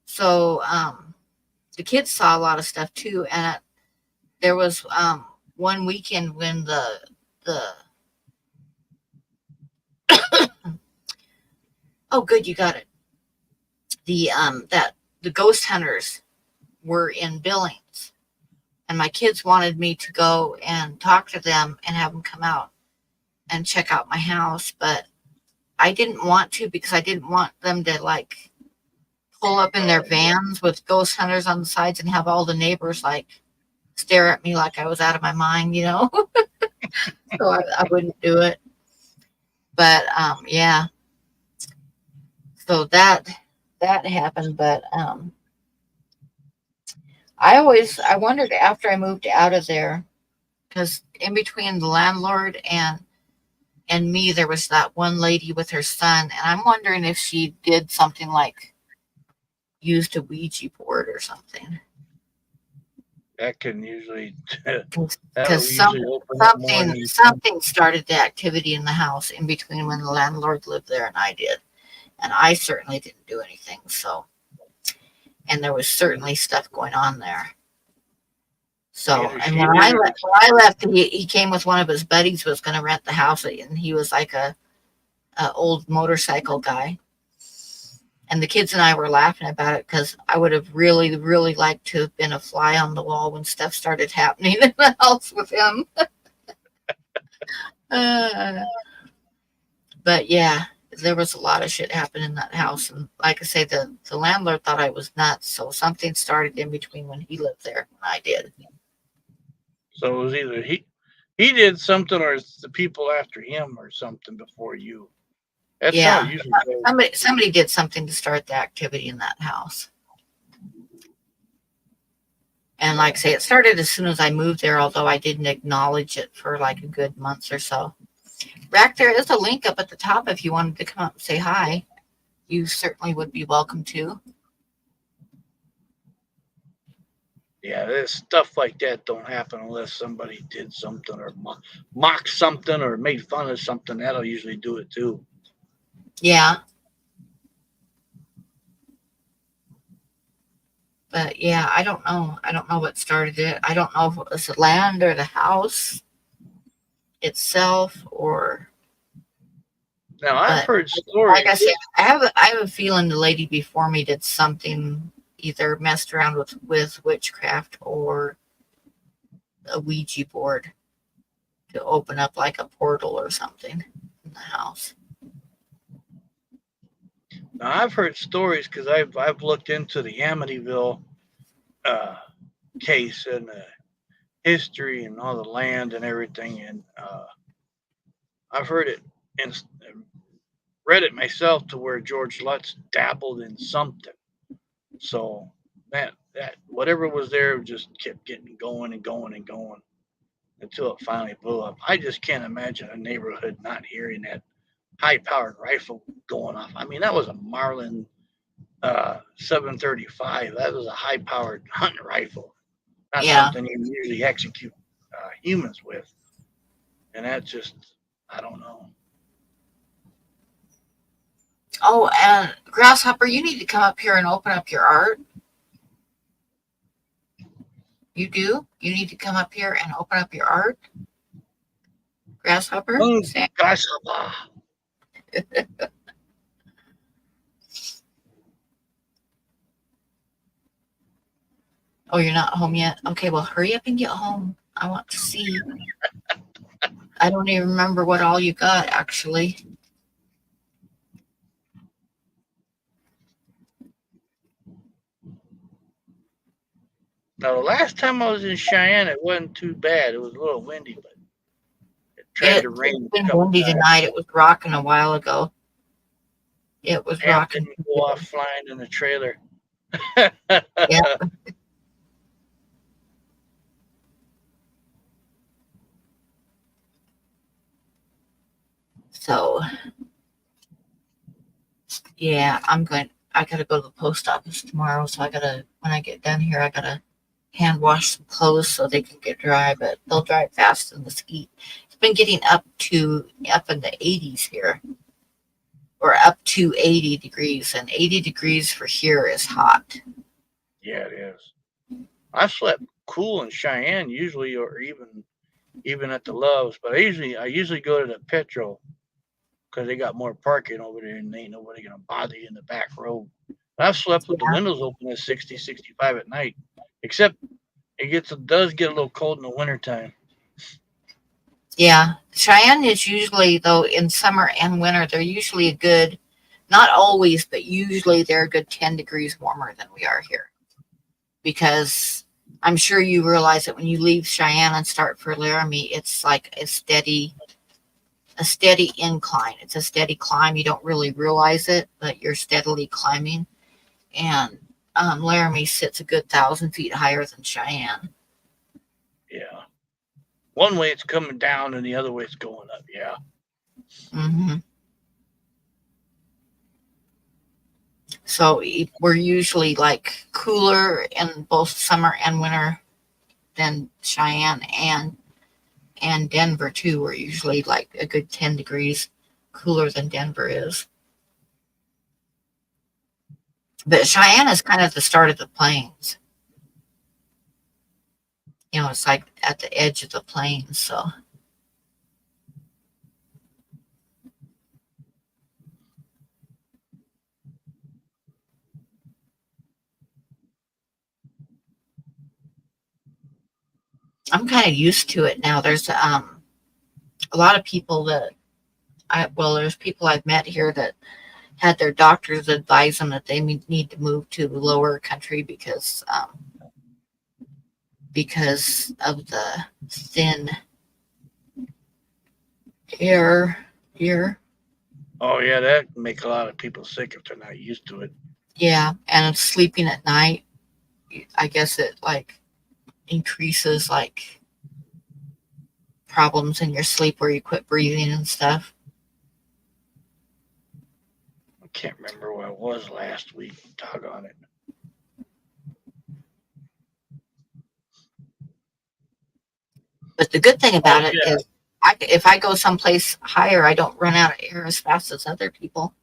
so the kids saw a lot of stuff too, and there was one weekend when the oh, good, you got it. The ghost hunters were in Billings, and my kids wanted me to go and talk to them and have them come out and check out my house, but I didn't want to because I didn't want them to like pull up in their vans with ghost hunters on the sides and have all the neighbors like stare at me like I was out of my mind, So I wouldn't do it. But yeah. So that happened, but I wondered after I moved out of there, because in between the landlord and me, there was that one lady with her son, and I'm wondering if she did something like used a Ouija board or something. That can usually because something started the activity in the house in between when the landlord lived there and I did, and I certainly didn't do anything. So, and there was certainly stuff going on there. So, and when I left, he came with one of his buddies, was going to rent the house, and he was like a old motorcycle guy. And the kids and I were laughing about it because I would have really, really liked to have been a fly on the wall when stuff started happening in the house with him. But yeah, there was a lot of shit happening in that house. And like I say, the landlord thought I was nuts. So something started in between when he lived there and I did. So it was either he did something or it's the people after him or something before you. That's how it Yeah. usually goes. Somebody did something to start the activity in that house. And like I say, it started as soon as I moved there, although I didn't acknowledge it for like a good month or so. Rack, there is a link up at the top if you wanted to come up and say hi. You certainly would be welcome to. Yeah, this stuff like that don't happen unless somebody did something or mocked something or made fun of something. That'll usually do it too. Yeah. But yeah, I don't know. I don't know what started it. I don't know if it was the land or the house itself or Now I've but heard like I stories. said, I have a feeling the lady before me did something, either messed around with witchcraft or a Ouija board to open up like a portal or something in the house. Now I've heard stories because I've looked into the Amityville uh, case and the history and all the land and everything, and I've heard it and read it myself to where George Lutz dabbled in something. So that whatever was there just kept getting going and going and going until it finally blew up. I just can't imagine a neighborhood not hearing that high-powered rifle going off. I mean, that was a Marlin 735. That was a high-powered hunting rifle, not Yeah. something you usually execute humans with. And that just, I don't know. Oh, and Grasshopper, you need to come up here and open up your art. You do? You need to come up here and open up your art, Grasshopper? Oh Sam? gosh, Oh, you're not home yet? Okay, well, hurry up and get home. I want to see. I don't even remember what all you got, actually. now the last time I was in Cheyenne, it wasn't too bad. It was a little windy, but it tried to It's rain a been couple windy times. tonight. It was rocking a while ago. It was Ham rocking. didn't go off flying in the trailer. Yeah. So, yeah, I gotta go to the post office tomorrow. So when I get done here, I gotta hand wash some clothes so they can get dry, but they'll dry fast in this heat. It's been getting up in the 80s here, or up to 80 degrees, and 80 degrees for here is hot. Yeah, it is. I slept cool in Cheyenne usually, or even at the Loves, but I usually go to the Petro because they got more parking over there and ain't nobody gonna bother you in the back road. I've slept with the windows open at 60, 65 at night, except does get a little cold in the wintertime. Yeah, Cheyenne is usually, though, in summer and winter, they're usually a good, not always, but usually they're a good 10 degrees warmer than we are here. Because I'm sure you realize that when you leave Cheyenne and start for Laramie, it's like a steady incline. It's a steady climb. You don't really realize it, but you're steadily climbing. And Laramie sits a good 1,000 feet higher than Cheyenne. Yeah. One way it's coming down and the other way it's going up. Yeah. Hmm. So we're usually like cooler in both summer and winter than Cheyenne and Denver too. We're usually like a good 10 degrees cooler than Denver is. But Cheyenne is kind of the start of the plains. It's like at the edge of the plains. So I'm kind of used to it now. There's a lot of people that there's people I've met here that had their doctors advise them that they need to move to the lower country because of the thin air here. Oh yeah, that can make a lot of people sick if they're not used to it. Yeah, and sleeping at night, I guess it like increases like problems in your sleep where you quit breathing and stuff. I can't remember where I was last week. Doggone it. But the good thing about it Yeah. is, if I go someplace higher, I don't run out of air as fast as other people.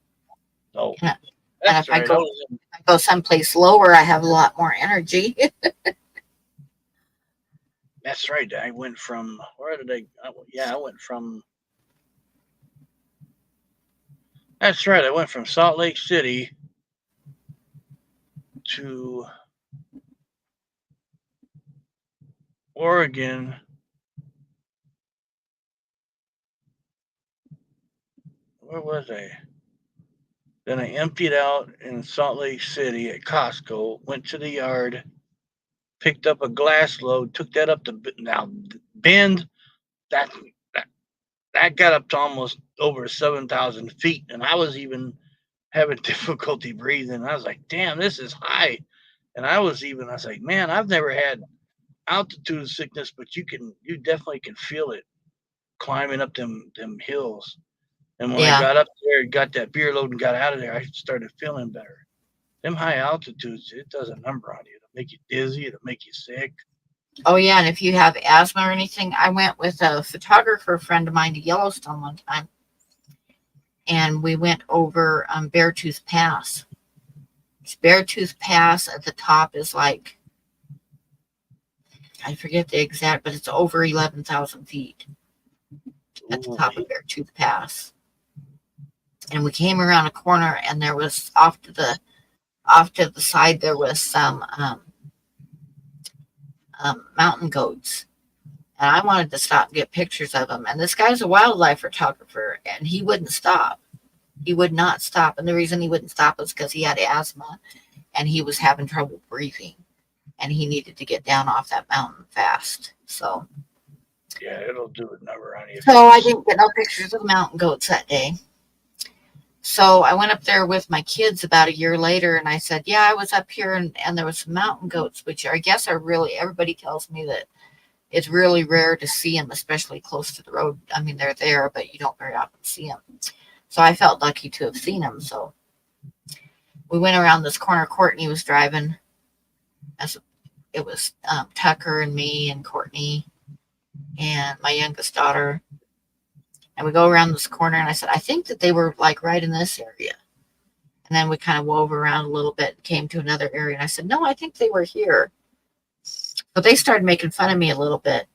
Oh, And, that's if I right. go someplace lower, I have a lot more energy. That's right. I went from where did I went from. That's right. I went from Salt Lake City to Oregon. Where was I? Then I emptied out in Salt Lake City at Costco, went to the yard, picked up a glass load, took that up to Bend. That that, that got up to almost over 7,000 feet, and I was even having difficulty breathing. I was like, "Damn, this is high." And I was like, "Man, I've never had altitude sickness, but you definitely can feel it climbing up them hills." And when I Yeah. got up there and got that beer load and got out of there, I started feeling better. Them high altitudes, it does a number on you. It'll make you dizzy. It'll make you sick. Oh, yeah. And if you have asthma or anything, I went with a photographer friend of mine to Yellowstone one time, and we went over Beartooth Pass. Beartooth Pass at the top is like, I forget the exact, but it's over 11,000 feet at the Ooh, top of Beartooth Pass. And we came around a corner, and there was off to the side there was some mountain goats, and I wanted to stop and get pictures of them. And this guy's a wildlife photographer, and he wouldn't stop. He would not stop, and the reason he wouldn't stop was because he had asthma, and he was having trouble breathing, and he needed to get down off that mountain fast. So yeah, it'll do a number on you. I didn't get no pictures of the mountain goats that day. So I went up there with my kids about a year later, and I said, yeah, I was up here, and there was some mountain goats, which I guess are really, everybody tells me that it's really rare to see them, especially close to the road. I mean, they're there, but you don't very often see them. So I felt lucky to have seen them. So we went around this corner. Courtney was driving. It was Tucker and me and Courtney and my youngest daughter. And we go around this corner, and I said, I think that they were like right in this area. And then we kind of wove around a little bit and came to another area. And I said, no, I think they were here. But they started making fun of me a little bit.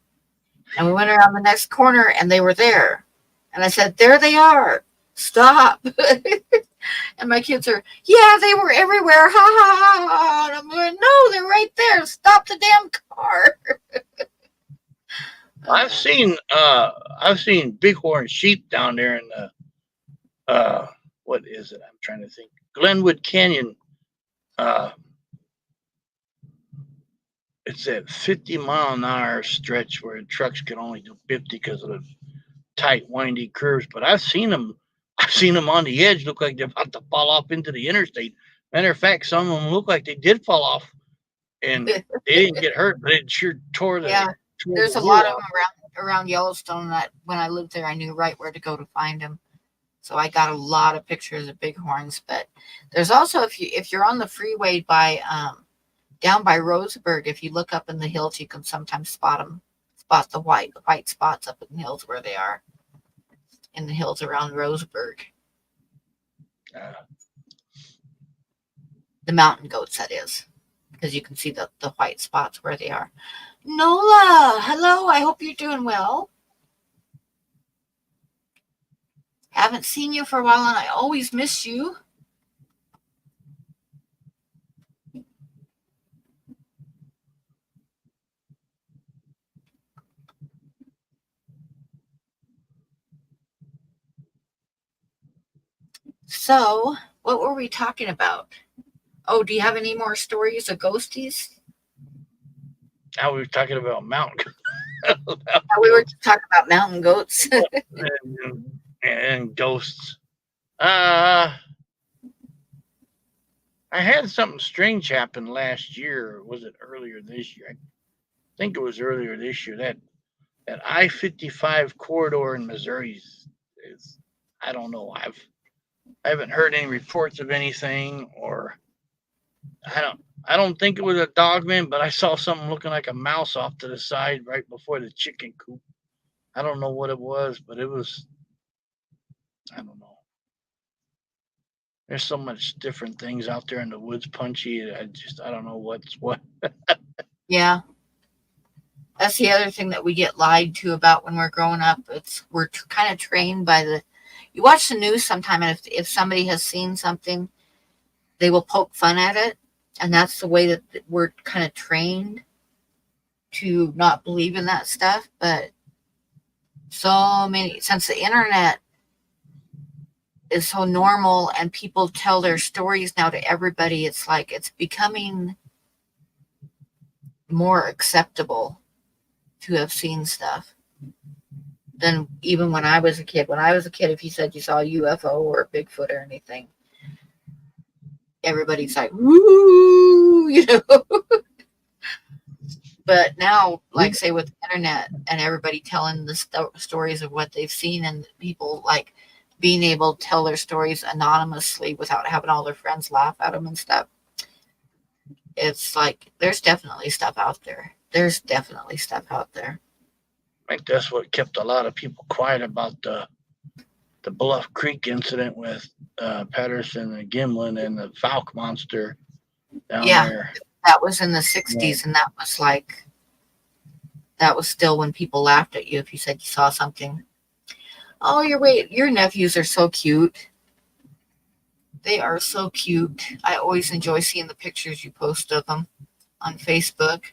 And we went around the next corner, and they were there. And I said, there they are. Stop. And my kids are, yeah, they were everywhere. Ha ha ha ha. And I'm going, no, they're right there. Stop the damn car. I've seen bighorn sheep down there in the what is it? I'm trying to think. Glenwood Canyon. Uh, it's that 50-mile-an-hour stretch where trucks can only do 50 because of the tight, windy curves. But I've seen them. I've seen them on the edge, look like they're about to fall off into the interstate. Matter of fact, some of them look like they did fall off, and they didn't get hurt, but it sure tore Yeah, the there's a wool lot of off. them around Yellowstone that when I lived there, I knew right where to go to find them. So I got a lot of pictures of bighorns. But there's also, if you're on the freeway by down by Roseburg, if you look up in the hills, you can sometimes spot the white spots up in the hills where they are in the hills around Roseburg. Uh, The mountain goats, that is, because you can see the white spots where they are. Nola, hello. I hope you're doing well. Haven't seen you for a while, and I always miss you. So, what were we talking about? Oh, do you have any more stories of ghosties? Now we were talking about mountain We were goats talking about mountain goats. and ghosts. Uh, I had something strange happen last year. Or was it earlier this year? I think it was earlier this year. That I-55 corridor in Missouri is I don't know. I haven't heard any reports of anything, or I don't think it was a dogman, but I saw something looking like a mouse off to the side right before the chicken coop. I don't know what it was, but it was I don't know. There's so much different things out there in the woods, Punchy. I don't know what's what. Yeah, that's the other thing that we get lied to about when we're growing up. We're kind of trained by the. You watch the news sometime, and if somebody has seen something, they will poke fun at it, and that's the way that we're kind of trained to not believe in that stuff. But so many since the internet is so normal and people tell their stories now to everybody, it's like it's becoming more acceptable to have seen stuff than even when I was a kid. When I was a kid, if you said you saw a UFO or a Bigfoot or anything, everybody's like, woo, you know. But now, like, say, with the internet and everybody telling the stories of what they've seen, and people like being able to tell their stories anonymously without having all their friends laugh at them and stuff, it's like there's definitely stuff out there. There's definitely stuff out there. I think that's what kept a lot of people quiet about the Bluff Creek incident with Patterson and Gimlin and the Falk monster down Yeah, there. that was in the Yeah. 60s, and that was still when people laughed at you if you said you saw something. Oh, your nephews are so cute. They are so cute. I always enjoy seeing the pictures you post of them on Facebook.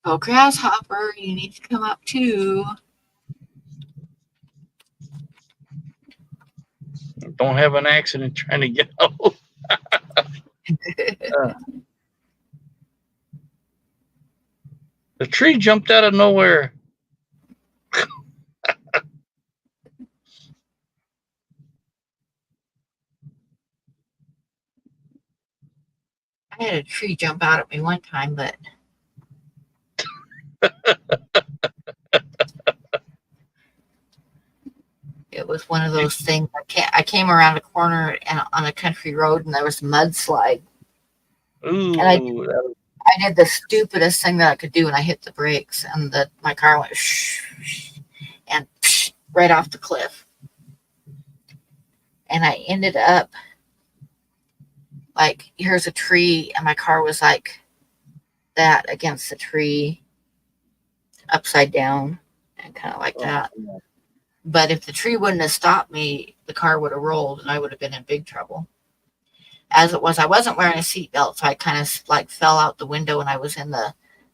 Oh, Grasshopper, you need to come up too. Don't have an accident trying to get out. The tree jumped out of nowhere. I had a tree jump out at me one time, but it was one of those things. I came around a corner and on a country road, and there was a mudslide, and Ooh, I did the stupidest thing that I could do, and I hit the brakes, and my car went shh, and psh, right off the cliff, and I ended up like here's a tree, and my car was like that against the tree, upside down, and kind of like that. But if the tree wouldn't have stopped me, the car would have rolled, and I would have been in big trouble. As it was, I wasn't wearing a seatbelt, so I kind of like fell out the window, and I was in the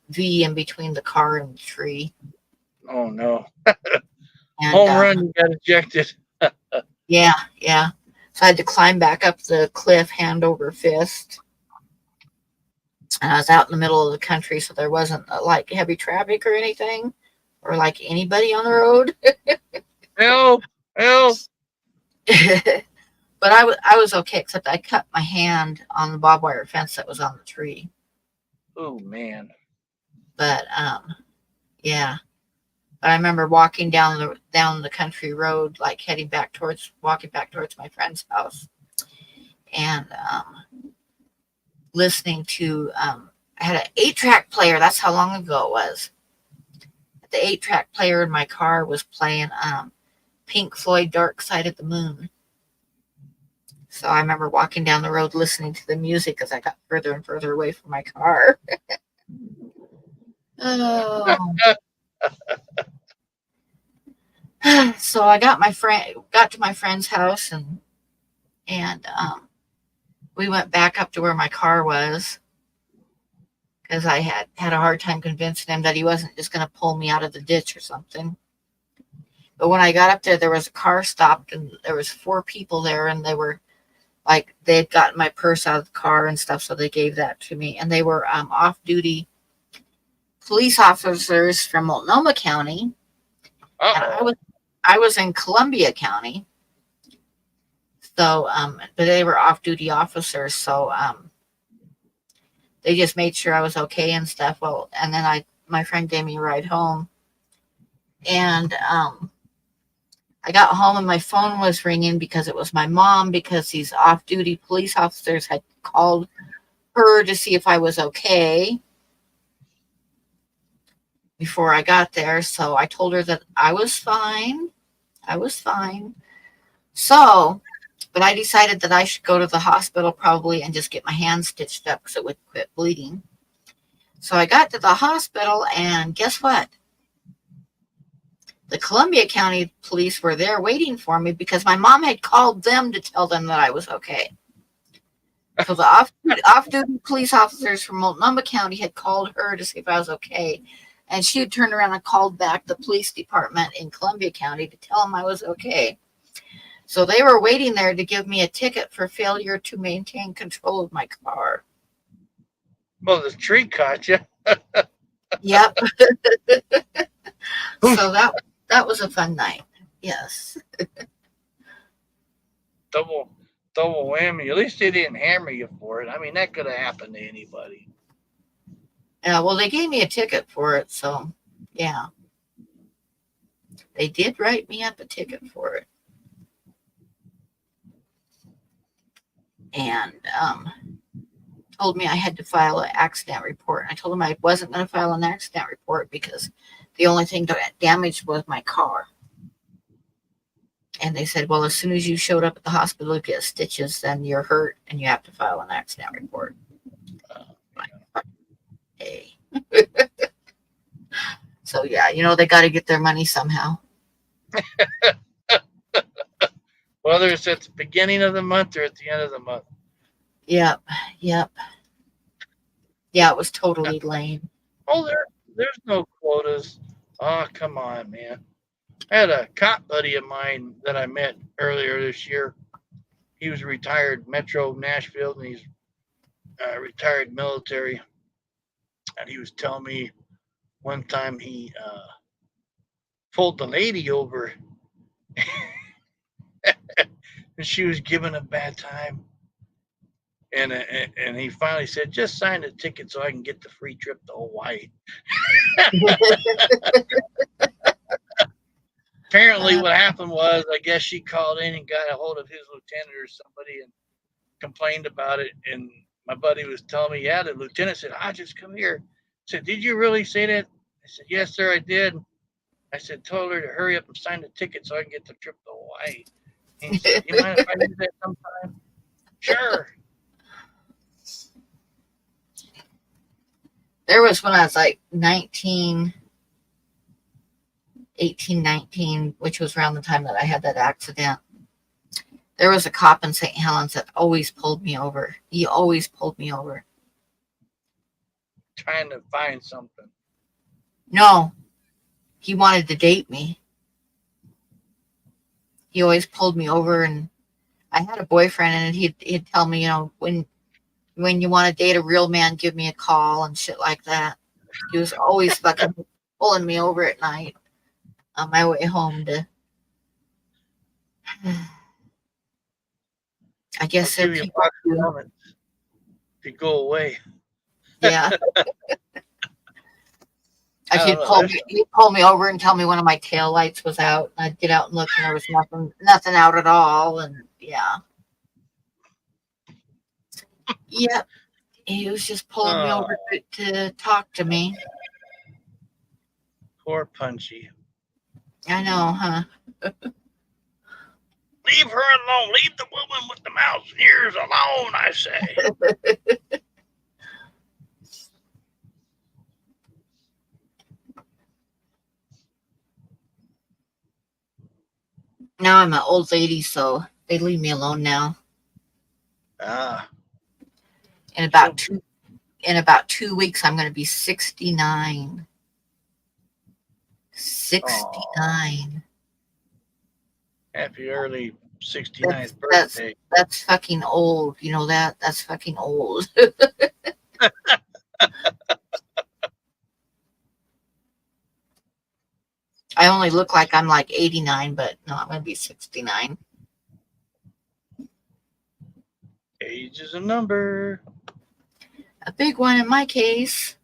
V in between the car and the tree. oh no. And Home run, you got ejected. yeah, yeah. So I had to climb back up the cliff, hand over fist. And I was out in the middle of the country, so there wasn't like heavy traffic or anything, or like anybody on the road. Help! Help! But I was okay, except I cut my hand on the barbed wire fence that was on the tree. Oh man. But yeah. But I remember walking down the country road, like walking back towards my friend's house, and listening to I had an 8-track player. That's how long ago it was. The 8-track player in my car was playing Pink Floyd "Dark Side of the Moon." So I remember walking down the road listening to the music as I got further and further away from my car. Oh. So I got to my friend's house, and we went back up to where my car was because I had a hard time convincing him that he wasn't just going to pull me out of the ditch or something. But when I got up there was a car stopped, and there was 4 people there, and they were like, they had gotten my purse out of the car and stuff, so they gave that to me. And they were off-duty police officers from Multnomah County, and I was in Columbia County. So, but they were off-duty officers, so they just made sure I was okay and stuff. Well, and then my friend gave me a ride home, and I got home and my phone was ringing because it was my mom, because these off-duty police officers had called her to see if I was okay before I got there. So I told her that I was fine. I was fine. So, but I decided that I should go to the hospital probably and just get my hand stitched up because it would quit bleeding. So I got to the hospital, and guess what? The Columbia County police were there waiting for me because my mom had called them to tell them that I was okay. So the off-duty police officers from Multnomah County had called her to see if I was okay. And she had turned around and called back the police department in Columbia County to tell them I was okay. So they were waiting there to give me a ticket for failure to maintain control of my car. Well, the tree caught you. Yep. So that was a fun night. Yes. Double whammy. At least they didn't hammer you for it. I mean, that could have happened to anybody. Yeah, well, they gave me a ticket for it, so yeah. They did write me up a ticket for it. And told me I had to file an accident report. I told them I wasn't going to file an accident report because the only thing that damaged was my car. And they said, well, as soon as you showed up at the hospital to get stitches, then you're hurt and you have to file an accident report. Hey. So, yeah, they got to get their money somehow. Whether it's at the beginning of the month or at the end of the month. Yep. Yeah, it was totally lame. Oh, there's no quotas. Oh, come on, man. I had a cop buddy of mine that I met earlier this year. He was retired Metro Nashville, and he's retired military. And he was telling me one time he pulled the lady over, and she was giving a bad time. And he finally said, just sign the ticket so I can get the free trip to Hawaii. Apparently what happened was, I guess she called in and got a hold of his lieutenant or somebody and complained about it. And my buddy was telling me, yeah, the lieutenant said, just come here. I said, did you really say that? I said, yes, sir, I did. I said, told her to hurry up and sign the ticket so I can get the trip to Hawaii. And he said, you mind if I do that sometime? Sure. There was when I was like 19, which was around the time that I had that accident. There was a cop in St. Helens that always pulled me over. He always pulled me over. Trying to find something. No, he wanted to date me. He always pulled me over, and I had a boyfriend, and he'd tell me, when you want to date a real man, give me a call and shit like that. He was always fucking pulling me over at night on my way home to. I guess I'll give you a box of donuts if you go away. Yeah. He'd pull me over and tell me one of my tail lights was out. And I'd get out and look, and there was nothing out at all. And yeah. Yep. He was just pulling me over to talk to me. Poor Punchy. I know, huh? Leave her alone. Leave the woman with the mouse ears alone, I say. Now I'm an old lady, so they leave me alone now. Ah. In about 2 weeks, I'm going to be 69. 69. Happy early 69th birthday. That's fucking old. You know that? That's fucking old. I only look like I'm like 89, but no, I'm going to be 69. Age is a number. A big one in my case.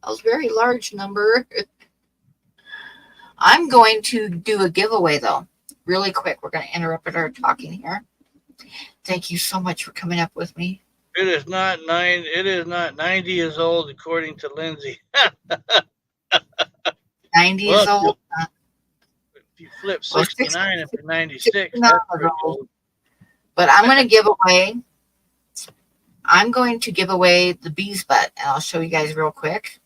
A very large number. I'm going to do a giveaway, though, really quick. We're going to interrupt our talking here. Thank you so much for coming up with me. It is not 90 years old, according to Lindsay. 90 years old. If you flip 69 and 96, 69 that's pretty old. But I'm going to give away. I'm going to give away the bee's butt, and I'll show you guys real quick.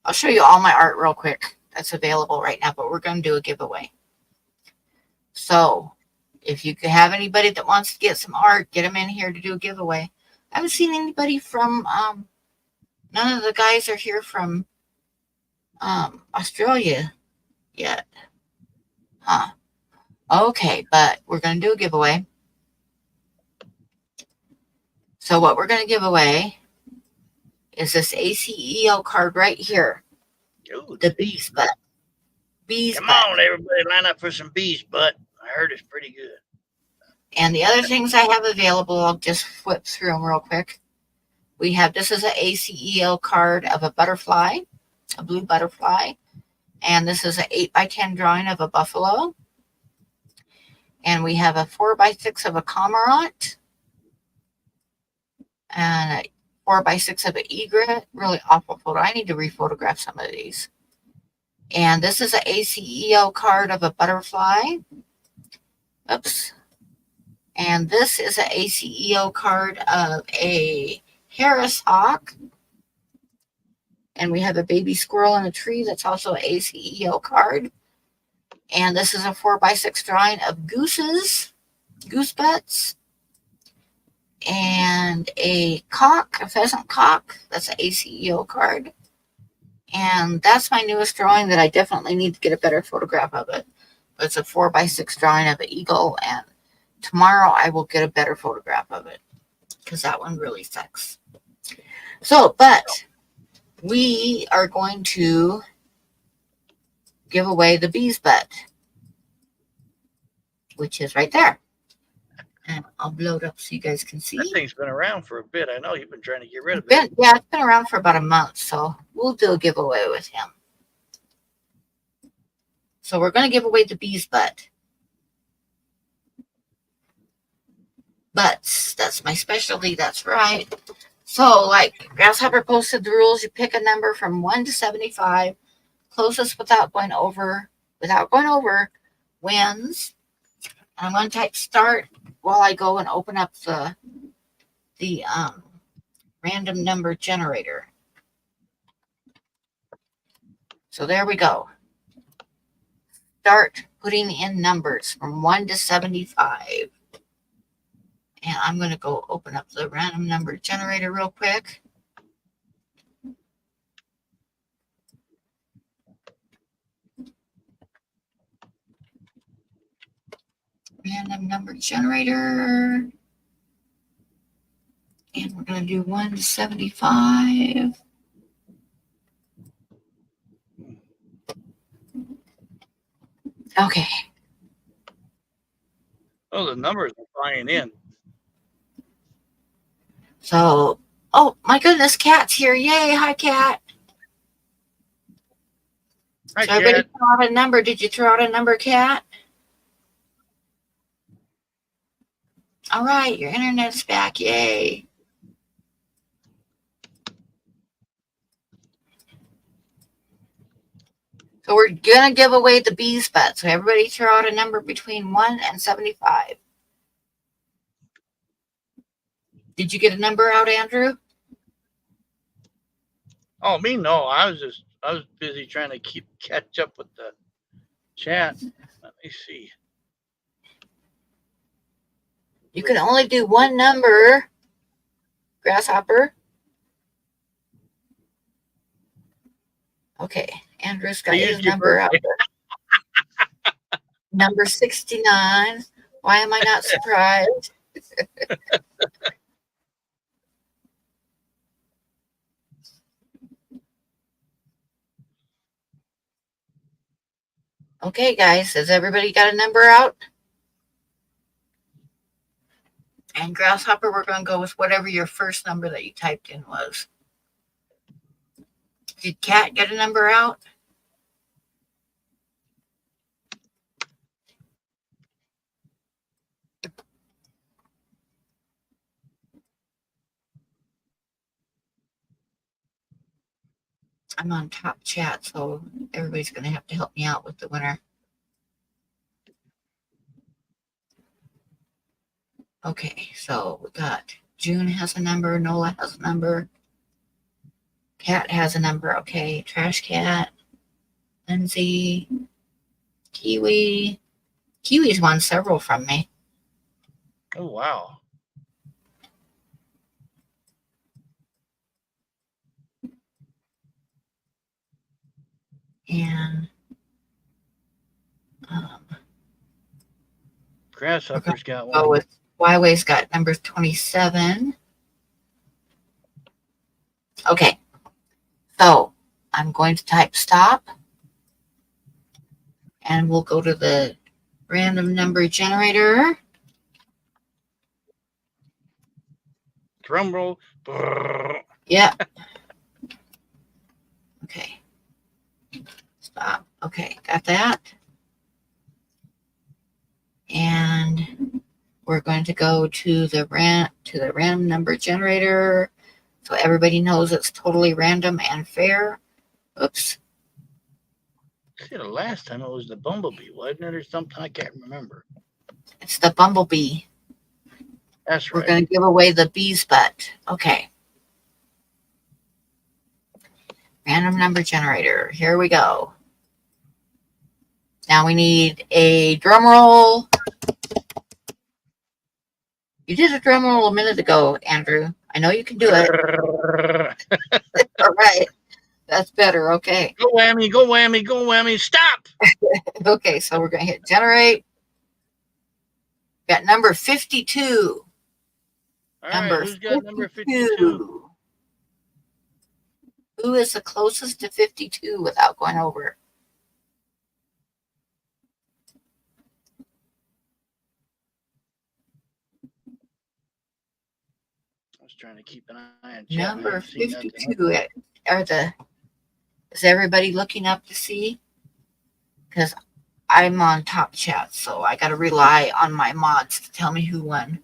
I'll show you all my art real quick that's available right now, but we're going to do a giveaway. So if you have anybody that wants to get some art, get them in here to do a giveaway. I haven't seen anybody from, none of the guys are here from Australia yet. Huh. Okay, but we're going to do a giveaway. So what we're going to give away is this ACEO card right here. Ooh, the bee's butt. Bee's Come butt. on, everybody, line up for some bee's butt. I heard it's pretty good. And the other things I have available, I'll just flip through them real quick. We have, this is an ACEO card of a butterfly, a blue butterfly. And this is an 8x10 drawing of a buffalo. And we have a 4x6 of a cormorant. And a 4x6 of an egret. Really awful photo. I need to rephotograph some of these. And this is an ACEO card of a butterfly. Oops. And this is an ACEO card of a Harris hawk. And we have a baby squirrel in a tree that's also an ACEO card. And this is a 4x6 drawing of gooses, goose butts. And a cock, a pheasant cock. That's an ACEO card. And that's my newest drawing that I definitely need to get a better photograph of it. But it's a 4x6 drawing of an eagle. And tomorrow I will get a better photograph of it, because that one really sucks. So, but we are going to give away the bee's butt, which is right there. And I'll blow it up so you guys can see. That thing's been around for a bit. I know you've been trying to get rid of it. Yeah, it's been around for about a month, so we'll do a giveaway with him. So we're going to give away the bee's butt. Butts, that's my specialty, that's right. So, like Grasshopper posted the rules, you pick a number from 1 to 75. Closest without going over wins. And I'm going to type start while I go and open up the random number generator. So there we go. Start putting in numbers from 1 to 75. And I'm going to go open up the random number generator real quick. Random number generator. And we're going to do 1 to 75. Okay. Oh, the numbers are flying in. So, oh my goodness, Cat's here. Yay. Hi, Cat. Hi, So everybody Cat. throw out a number. Did you throw out a number, Cat? All right, your internet's back. Yay. So So we're going to give away the bees bet. So everybody throw out a number between 1 and 75. Did you get a number out, Andrew? Oh, me? No, I was busy trying to catch up with the chat. Let me see. You can only do one number, Grasshopper. Okay, Andrew's got his number out there. Number 69. Why am I not surprised? Okay, guys, has everybody got a number out? And Grasshopper, we're going to go with whatever your first number that you typed in was. Did Kat get a number out? I'm on top chat, so everybody's going to have to help me out with the winner. Okay, so we got June has a number, Nola has a number, Kat has a number. Okay, Trash Cat, Lindsay, Kiwi. Kiwi's won several from me. Oh, wow. And Grasshopper's got go one. with Huawei's got number 27. Okay, so I'm going to type stop, and we'll go to the random number generator. Drum roll. Yeah. Okay. Stop. Okay, got that. And we're going to go to the random number generator, so everybody knows it's totally random and fair. Oops. See, the last time it was the bumblebee, wasn't it, or something? I can't remember. It's the bumblebee. That's We're right. going to give away the bee's butt. Okay. Random number generator. Here we go. Now we need a drum roll. You did a drum roll a minute ago, Andrew. I know you can do it. All right. That's better. Okay. Go whammy, go whammy, go whammy. Stop. Okay, so we're going to hit generate. Got number 52. All Number right, who's got number 52? 52. Who is the closest to 52 without going over? I was trying to keep an eye on chat. Number 52. Is everybody looking up to see? Because I'm on top chat, so I got to rely on my mods to tell me who won.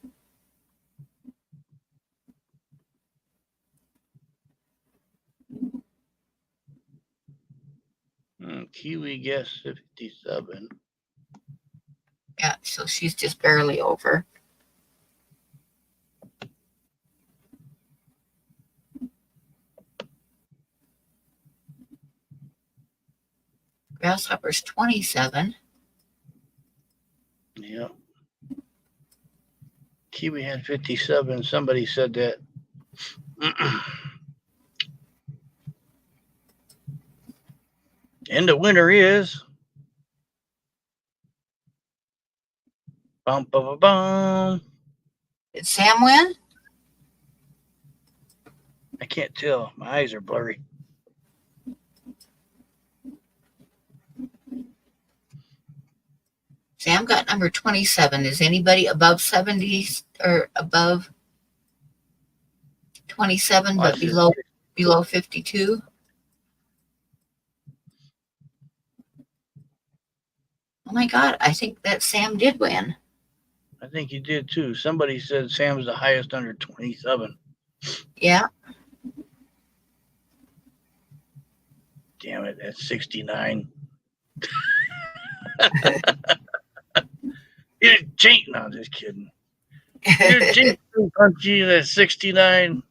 Kiwi guess 57. Yeah, so she's just barely over. Grasshopper's 27. Yep. Kiwi had 57. Somebody said that. And the winner is. Bum, bum, bum, bum. Did Sam win? I can't tell. My eyes are blurry. Sam got number 27. Is anybody above 70 or above 27 but below 52? Oh my God, I think that Sam did win. I think he did too. Somebody said Sam's the highest under 27. Yeah. Damn it, that's 69. You're jinx. No, just kidding. You're jinx, punchy. That's 69.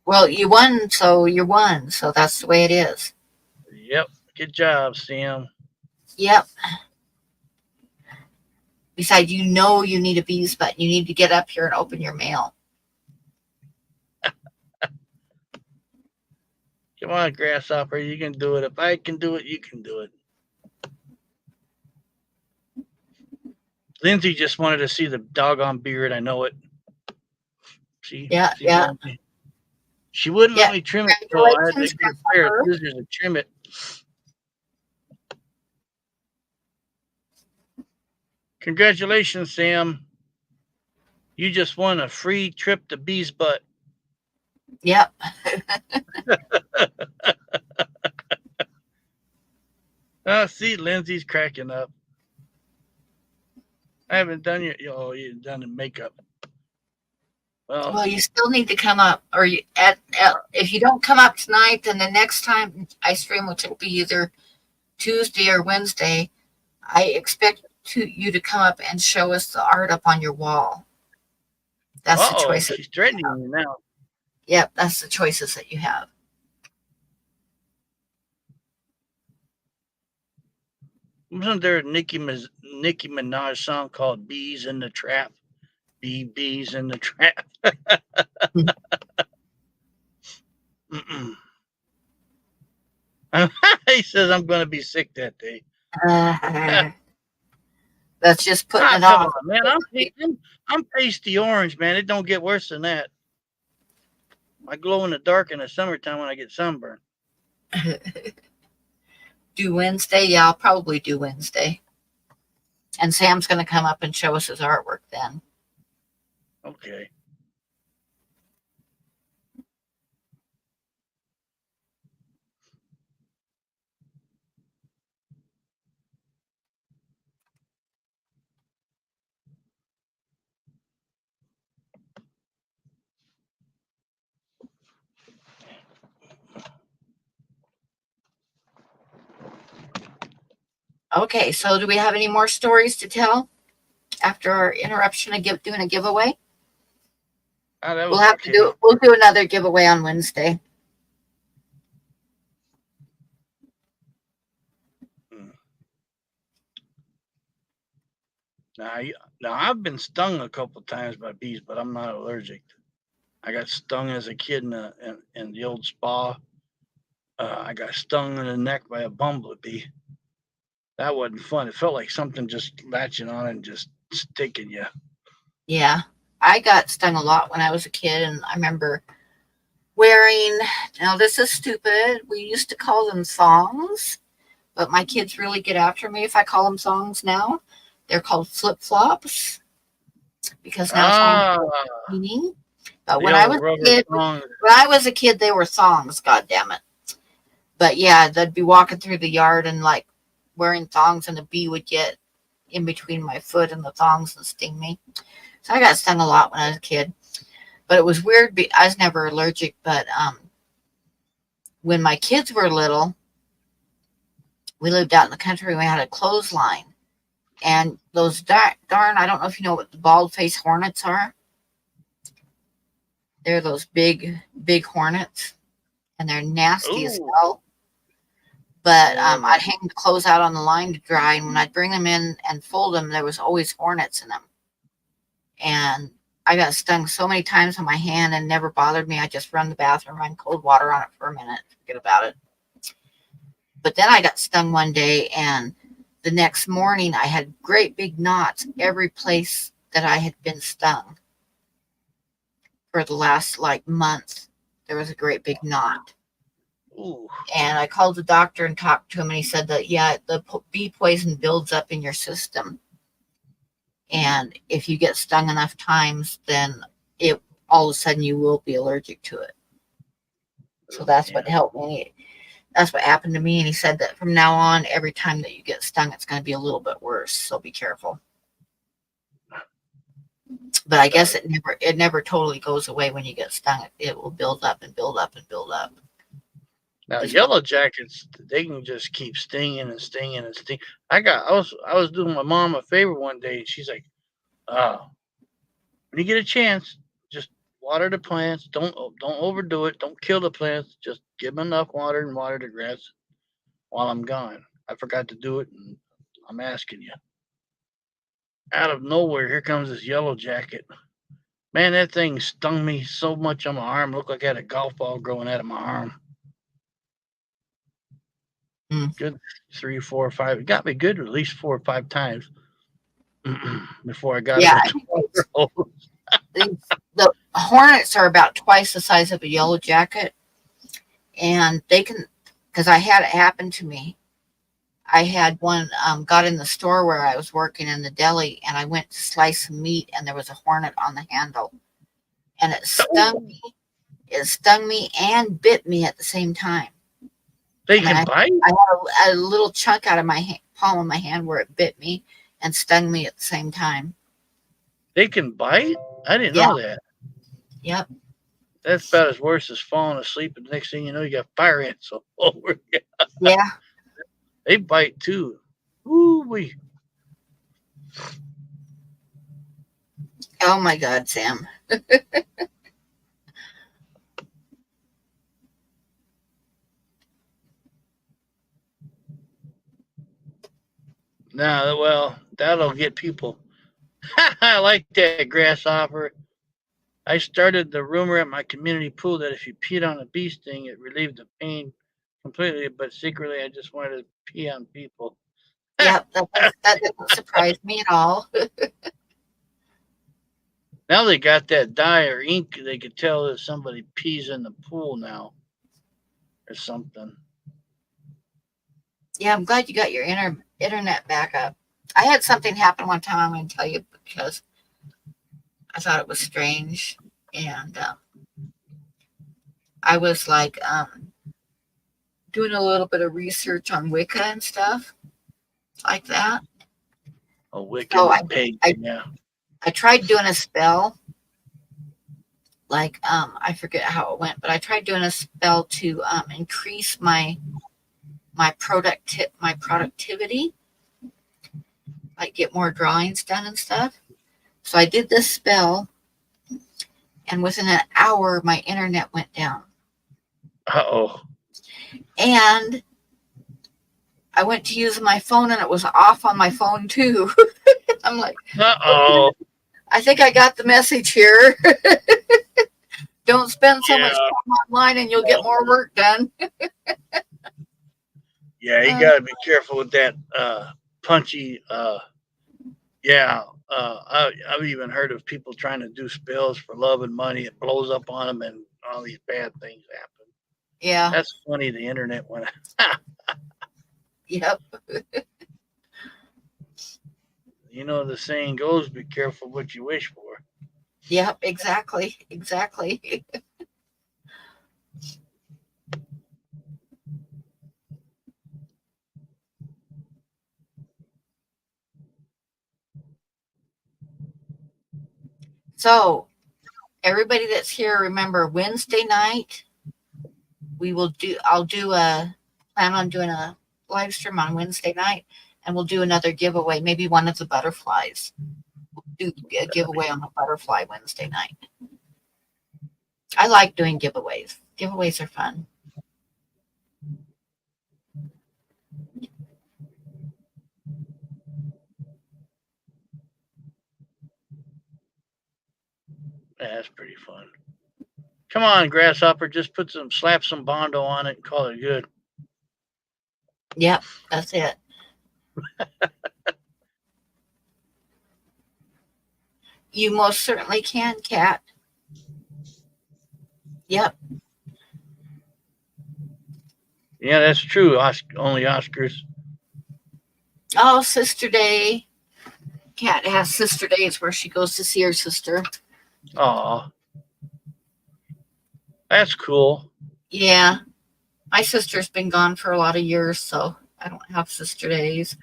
Well, you won, so you won. So that's the way it is. Yep. Good job, Sam. Yep. Besides, you know you need a bees button. You need to get up here and open your mail. Come on, grasshopper. You can do it. If I can do it, you can do it. Lindsay just wanted to see the doggone beard. I know it. See? Yeah, See, yeah. Lindsay? She wouldn't let me trim it, so I had to get a pair of scissors to trim it. Congratulations, Sam. You just won a free trip to Bee's Butt. Yep. See, Lindsay's cracking up. I haven't done your, oh, you've done the makeup. Well, you still need to come up, or you, if you don't come up tonight, then the next time I stream, which will be either Tuesday or Wednesday, I expect you to come up and show us the art up on your wall. That's the choice. She's threatening you now. Yep, that's the choices that you have. Wasn't there a Nicki Minaj song called "Bees in the Trap"? Bees in the trap. He says I'm going to be sick that day. That's just putting it come off. On, man. I'm pasty orange, man. It don't get worse than that. I glow in the dark in the summertime when I get sunburned. Do Wednesday? Yeah, I'll probably do Wednesday. And Sam's going to come up and show us his artwork then. Okay. Okay, so do we have any more stories to tell after our interruption of doing a giveaway? We'll have to do. We'll do another giveaway on Wednesday. Now I've been stung a couple times by bees, but I'm not allergic. I got stung as a kid in the old spa. I got stung in the neck by a bumblebee. That wasn't fun. It felt like something just latching on and just sticking you. Yeah, I got stung a lot when I was a kid, and I remember wearing, now this is stupid, we used to call them thongs, but my kids really get after me if I call them thongs now. They're called flip-flops because now it's meaning. But when I was a kid, they were thongs, god damn it. But yeah, they'd be walking through the yard and like wearing thongs, and a bee would get in between my foot and the thongs and sting me. So I got stung a lot when I was a kid. But it was weird. I was never allergic, but when my kids were little, we lived out in the country and we had a clothesline. And those darn, I don't know if you know what the bald face hornets are. They're those big hornets, and they're nasty as hell. But I'd hang the clothes out on the line to dry, and when I'd bring them in and fold them, there was always hornets in them. And I got stung so many times on my hand and never bothered me. I just run the bathroom, run cold water on it for a minute, forget about it. But then I got stung one day, and the next morning I had great big knots every place that I had been stung. For the last month, there was a great big knot. Ooh. And I called the doctor and talked to him, and he said that, yeah, the bee poison builds up in your system. And if you get stung enough times, then it all of a sudden you will be allergic to it. So that's what helped me. That's what happened to me. And he said that from now on, every time that you get stung, it's going to be a little bit worse. So be careful. But I guess it never totally goes away when you get stung. It will build up and build up and build up. Now, It's yellow jackets, they can just keep stinging and stinging and stinging. I was doing my mom a favor one day, and she's like, when you get a chance, just water the plants. Don't overdo it. Don't kill the plants. Just give them enough water and water the grass while I'm gone. I forgot to do it, and I'm asking you. Out of nowhere, here comes this yellow jacket. Man, that thing stung me so much on my arm. Looked like I had a golf ball growing out of my arm. Good 3, 4, 5. It got me good at least 4 or 5 times before I got yeah. it with 12. The hornets are about twice the size of a yellow jacket, and they can, because I had it happen to me. I had one got in the store where I was working in the deli, and I went to slice some meat, and there was a hornet on the handle, and it stung me. It stung me and bit me at the same time. They And can bite? I had a little chunk out of my palm of my hand where it bit me and stung me at the same time. They can bite? I didn't Yeah. know that. Yep. That's about as worse as falling asleep, and the next thing you know, you got fire ants all over you. Yeah. They bite too. Ooh-wee. Oh my God, Sam. Nah, well, that'll get people. I like that, grasshopper. I started the rumor at my community pool that if you peed on a bee sting, it relieved the pain completely, but secretly I just wanted to pee on people. Yep. That didn't surprise me at all. Now they got that dye or ink, they could tell if somebody pees in the pool now or something. Yeah, I'm glad you got your internet back up. I had something happen one time. I'm going to tell you because I thought it was strange, and I was like doing a little bit of research on Wicca and stuff like that. A Wiccan So and pagan, yeah. I tried doing a spell, like I forget how it went, but I tried doing a spell to increase my productivity, like get more drawings done and stuff. So I did this spell, and within an hour, my internet went down. Uh-oh. And I went to use my phone, and it was off on my phone too. I'm like, uh-oh. I think I got the message here. Don't spend so much Yeah. time online, and you'll get more work done. Yeah, you got to be careful with that punchy. I've even heard of people trying to do spells for love and money. It blows up on them, and all these bad things happen. Yeah. That's funny. The internet went. Yep. You know the saying goes, "Be careful what you wish for." Yep. Exactly. Exactly. So, everybody that's here, remember Wednesday night, I'll plan on doing a live stream on Wednesday night, and we'll do another giveaway, maybe one of the butterflies. We'll do a giveaway on the butterfly Wednesday night. I like doing giveaways. Giveaways are fun. Yeah, that's pretty fun. Come on, grasshopper, just slap some Bondo on it and call it good. Yep, that's it. You most certainly can, Kat. Yep. Yeah, that's true. Only Oscars. Oh, Sister Day. Kat has sister days where she goes to see her sister. Aw. That's cool. Yeah. My sister's been gone for a lot of years, so I don't have sister days.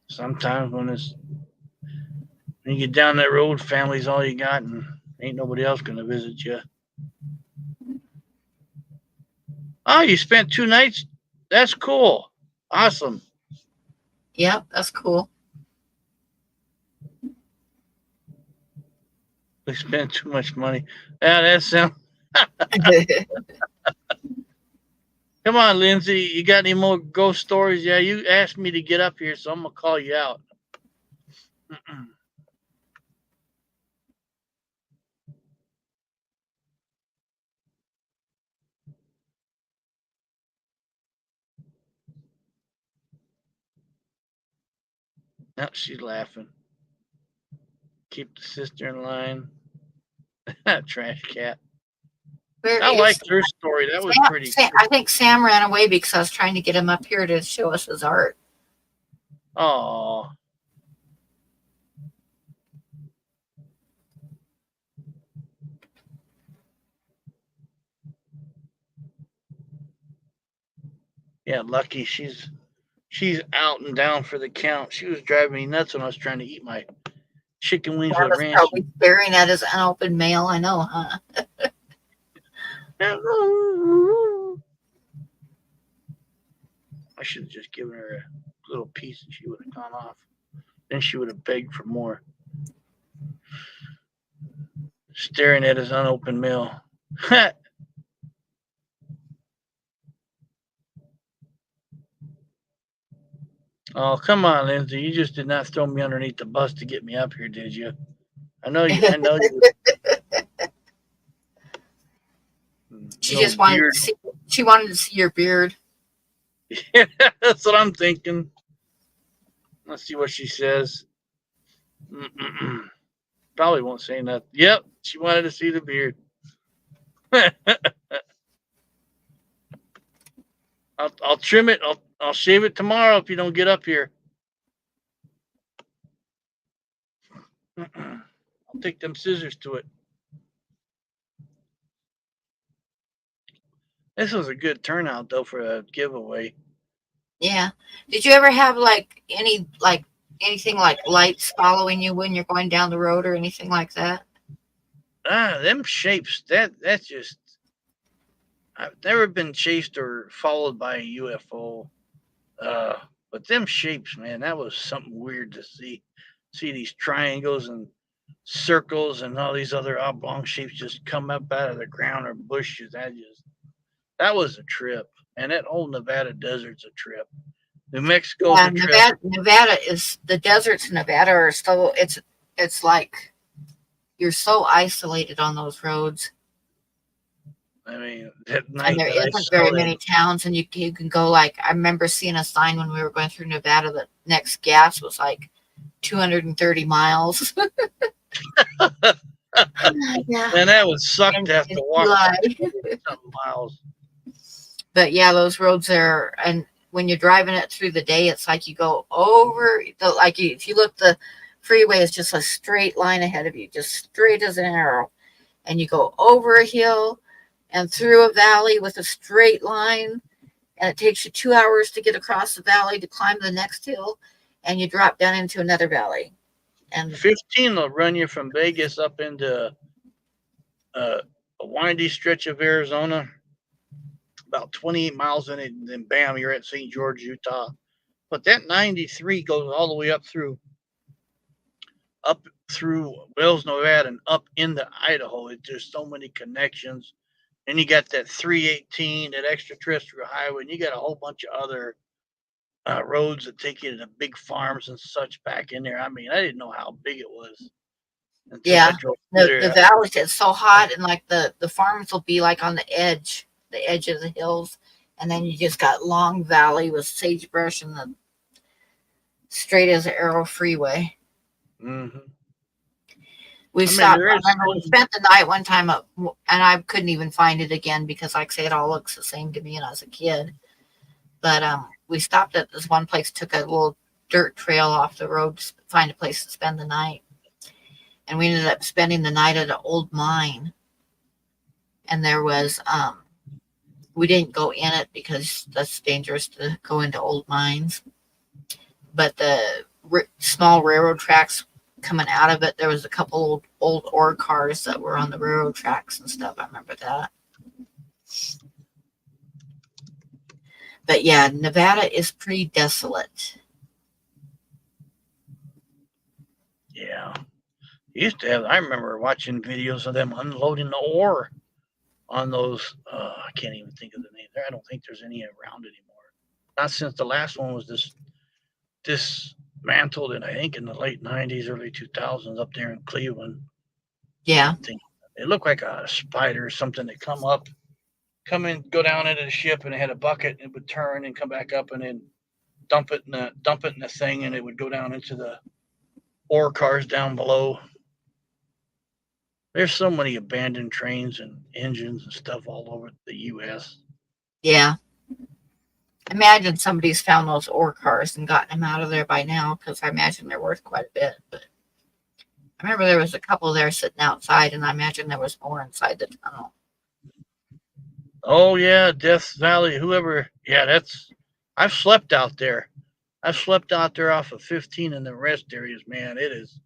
Sometimes when you get down that road, family's all you got, and ain't nobody else gonna visit you. Oh, you spent 2 nights? That's cool. Awesome. Yep, that's cool. We spent too much money. Yeah, that sounds. Come on, Lindsay. You got any more ghost stories? Yeah, you asked me to get up here, so I'm gonna call you out. Mm-mm. No, she's laughing. Keep the sister in line. Trash cat. Where I is liked her story. That was Sam? pretty I think Sam ran away because I was trying to get him up here to show us his art. Oh, yeah, lucky she's out and down for the count. She was driving me nuts when I was trying to eat my chicken wings I with was ranch. probably staring at his unopened mail. I know, huh? I should have just given her a little piece and she would have gone off. Then she would have begged for more. Staring at his unopened mail. Oh, come on, Lindsay. You just did not throw me underneath the bus to get me up here, did you? I know you. I know you. She No just wanted beard. to see. She wanted to see your beard. Yeah, that's what I'm thinking. Let's see what she says. Mm-mm-mm. Probably won't say nothing. Yep, she wanted to see the beard. I'll trim it. I'll shave it tomorrow if you don't get up here. I'll take them scissors to it. This was a good turnout though for a giveaway. Yeah. Did you ever have anything like lights following you when you're going down the road or anything like that? Them shapes. That's just. I've never been chased or followed by a UFO. Uh, but them shapes, man, that was something weird to see. See these triangles and circles and all these other oblong shapes just come up out of the ground or bushes. That was a trip. And that whole Nevada desert's a trip. New Mexico's Yeah, a trip. Nevada is the deserts in Nevada are so it's like you're so isolated on those roads. I mean, that And night there that I isn't saw very that. many towns, and you can go like I remember seeing a sign when we were going through Nevada that next gas was like 230 miles. Yeah, Man, that would suck in, to have in to walk July. something miles. But yeah, those roads are, and when you're driving it through the day, it's like you go over if you look, the freeway is just a straight line ahead of you, just straight as an arrow, and you go over a hill and through a valley with a straight line, and it takes you 2 hours to get across the valley to climb the next hill, and you drop down into another valley. And 15 will run you from Vegas up into uh, a windy stretch of Arizona, about 28 miles in it, and then bam, you're at St. George, Utah. But that 93 goes all the way up through Wells, Nevada, and up into Idaho. There's so many connections. And you got that 318, that extraterrestrial highway, and you got a whole bunch of other roads that take you to big farms and such back in there. I mean, I didn't know how big it was until I yeah, drove through the there. valley is so hot, and like the farms will be like on the edge of the hills, and then you just got long valley with sagebrush and the straight as an arrow freeway. Mm-hmm. We I mean, stopped. there I is remember we so spent the night one time up, and I couldn't even find it again because, like I say, it all looks the same to me when I was a kid. But we stopped at this one place, took a little dirt trail off the road to find a place to spend the night, and we ended up spending the night at an old mine. And there was we didn't go in it because that's dangerous to go into old mines. But the small railroad tracks coming out of it, there was a couple old ore cars that were on the railroad tracks and stuff. I remember that. But yeah, Nevada is pretty desolate. Yeah. Used to have, I remember watching videos of them unloading the ore on those. I can't even think of the name there. I don't think there's any around anymore. Not since the last one was dismantled, and I think in the late 90s, early 2000s up there in Cleveland. Yeah. I think it looked like a spider or something that come in, go down into the ship, and it had a bucket, and it would turn and come back up, and then dump it in the thing, and it would go down into the ore cars down below. There's so many abandoned trains and engines and stuff all over the U.S. Yeah. Imagine somebody's found those ore cars and gotten them out of there by now, because I imagine they're worth quite a bit. But I remember there was a couple there sitting outside, and I imagine there was more inside the tunnel. Oh yeah, Death Valley. Whoever. Yeah, I've slept out there. I've slept out there off of 15 in the rest areas, man. It is.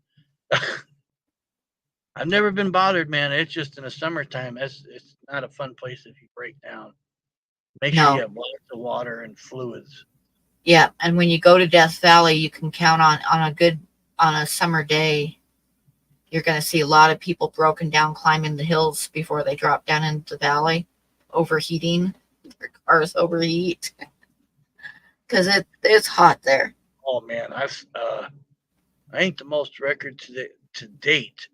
I've never been bothered, man. It's just in the summertime. It's not a fun place if you break down. Make sure you No. have lots of water and fluids. Yeah, and when you go to Death Valley, you can count on a summer day, you're going to see a lot of people broken down climbing the hills before they drop down into the valley, overheating. Their cars overheat because it's hot there. Oh man, I think the most record to date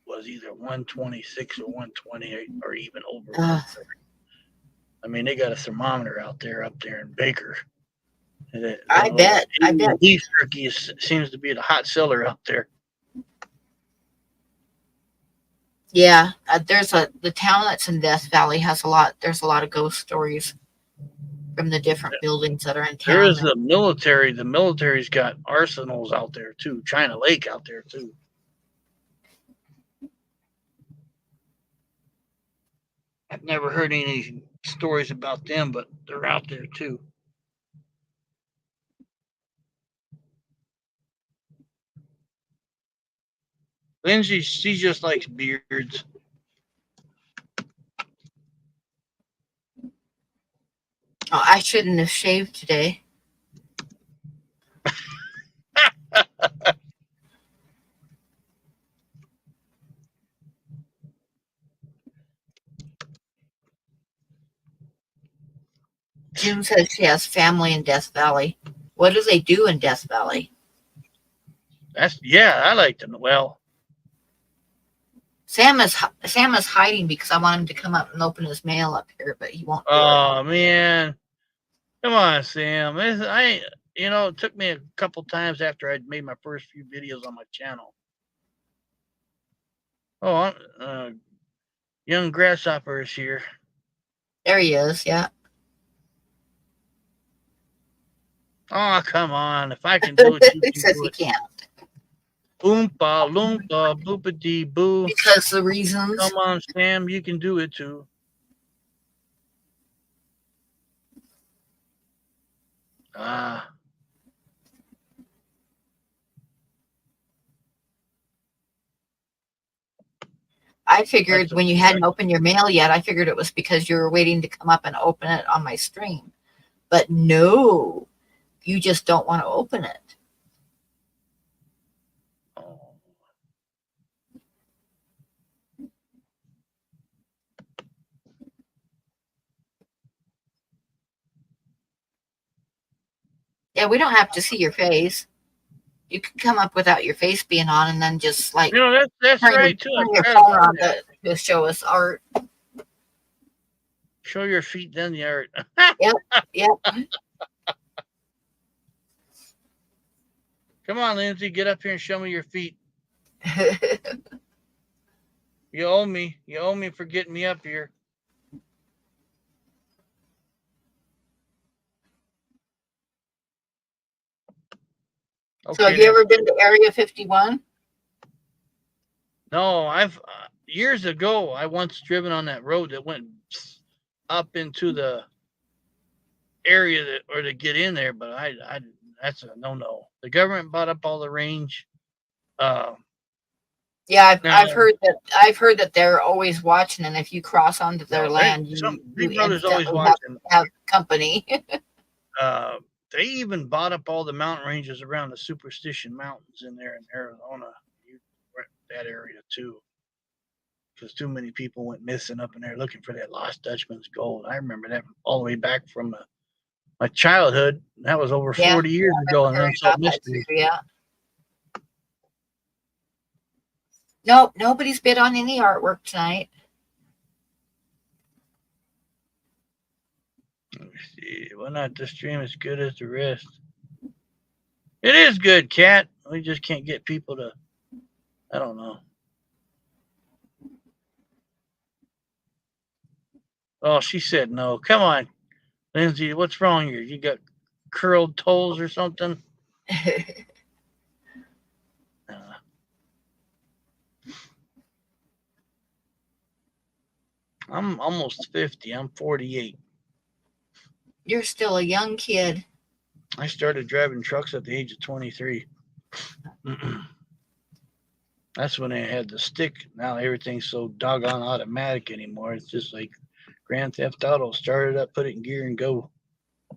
was either 126 or 128 or even over 130. I mean, they got a thermometer up there in Baker. I bet. Beef jerky seems to be the hot seller up there. Yeah, the town that's in Death Valley has there's a lot of ghost stories from the different buildings that are in town. There is the military. The military's got arsenals out there too. China Lake out there too. I've never heard any stories about them, but they're out there too. Lindsay, she just likes beards. Oh, I shouldn't have shaved today. June says she has family in Death Valley. What do they do in Death Valley? I like them. Well, Sam is hiding because I want him to come up and open his mail up here, but he won't do oh man, come on, Sam. It took me a couple times after I'd made my first few videos on my channel. Oh, young grasshopper is here. There he is. Yeah. Oh, come on. If I can do it, you He can says do he it. can't. Oompa, loompa, boopity boo. Because the reasons. Come on, Sam. You can do it too. I figured when you hadn't opened your mail yet, I figured it was because you were waiting to come up and open it on my stream. But no, you just don't want to open it. Yeah, we don't have to see your face. You can come up without your face being on, and then just like that's right too. Turn your phone on to show us art. Show your feet, then the art. Yep. Come on, Lindsay, get up here and show me your feet. You owe me. You owe me for getting me up here. Okay, so have you ever been to Area 51? No, I've years ago I once driven on that road that went up into the area to get in there, but I that's a no. The government bought up all the range. Yeah, Now, I've heard that they're always watching, and if you cross onto their no, land, Big you Brother's always instantly have watching. company. They even bought up all the mountain ranges around the Superstition Mountains in there in Arizona, that area too, because too many people went missing up in there looking for that Lost Dutchman's gold. I remember that all the way back from my childhood. That was over Yeah, 40 years I ago, remember and hearing Unsolved about that too. Mysteries. Yeah. Nope, nobody's bid on any artwork tonight. Let me see. Why not the stream as good as the rest? It is good, Cat. We just can't get people to. I don't know. Oh, she said no. Come on, Lindsay. What's wrong here? You got curled toes or something? I'm almost 50. I'm 48. You're still a young kid. I started driving trucks at the age of 23. That's when I had the stick. Now everything's so doggone automatic anymore. It's just like Grand Theft Auto. Start it up, put it in gear, and go.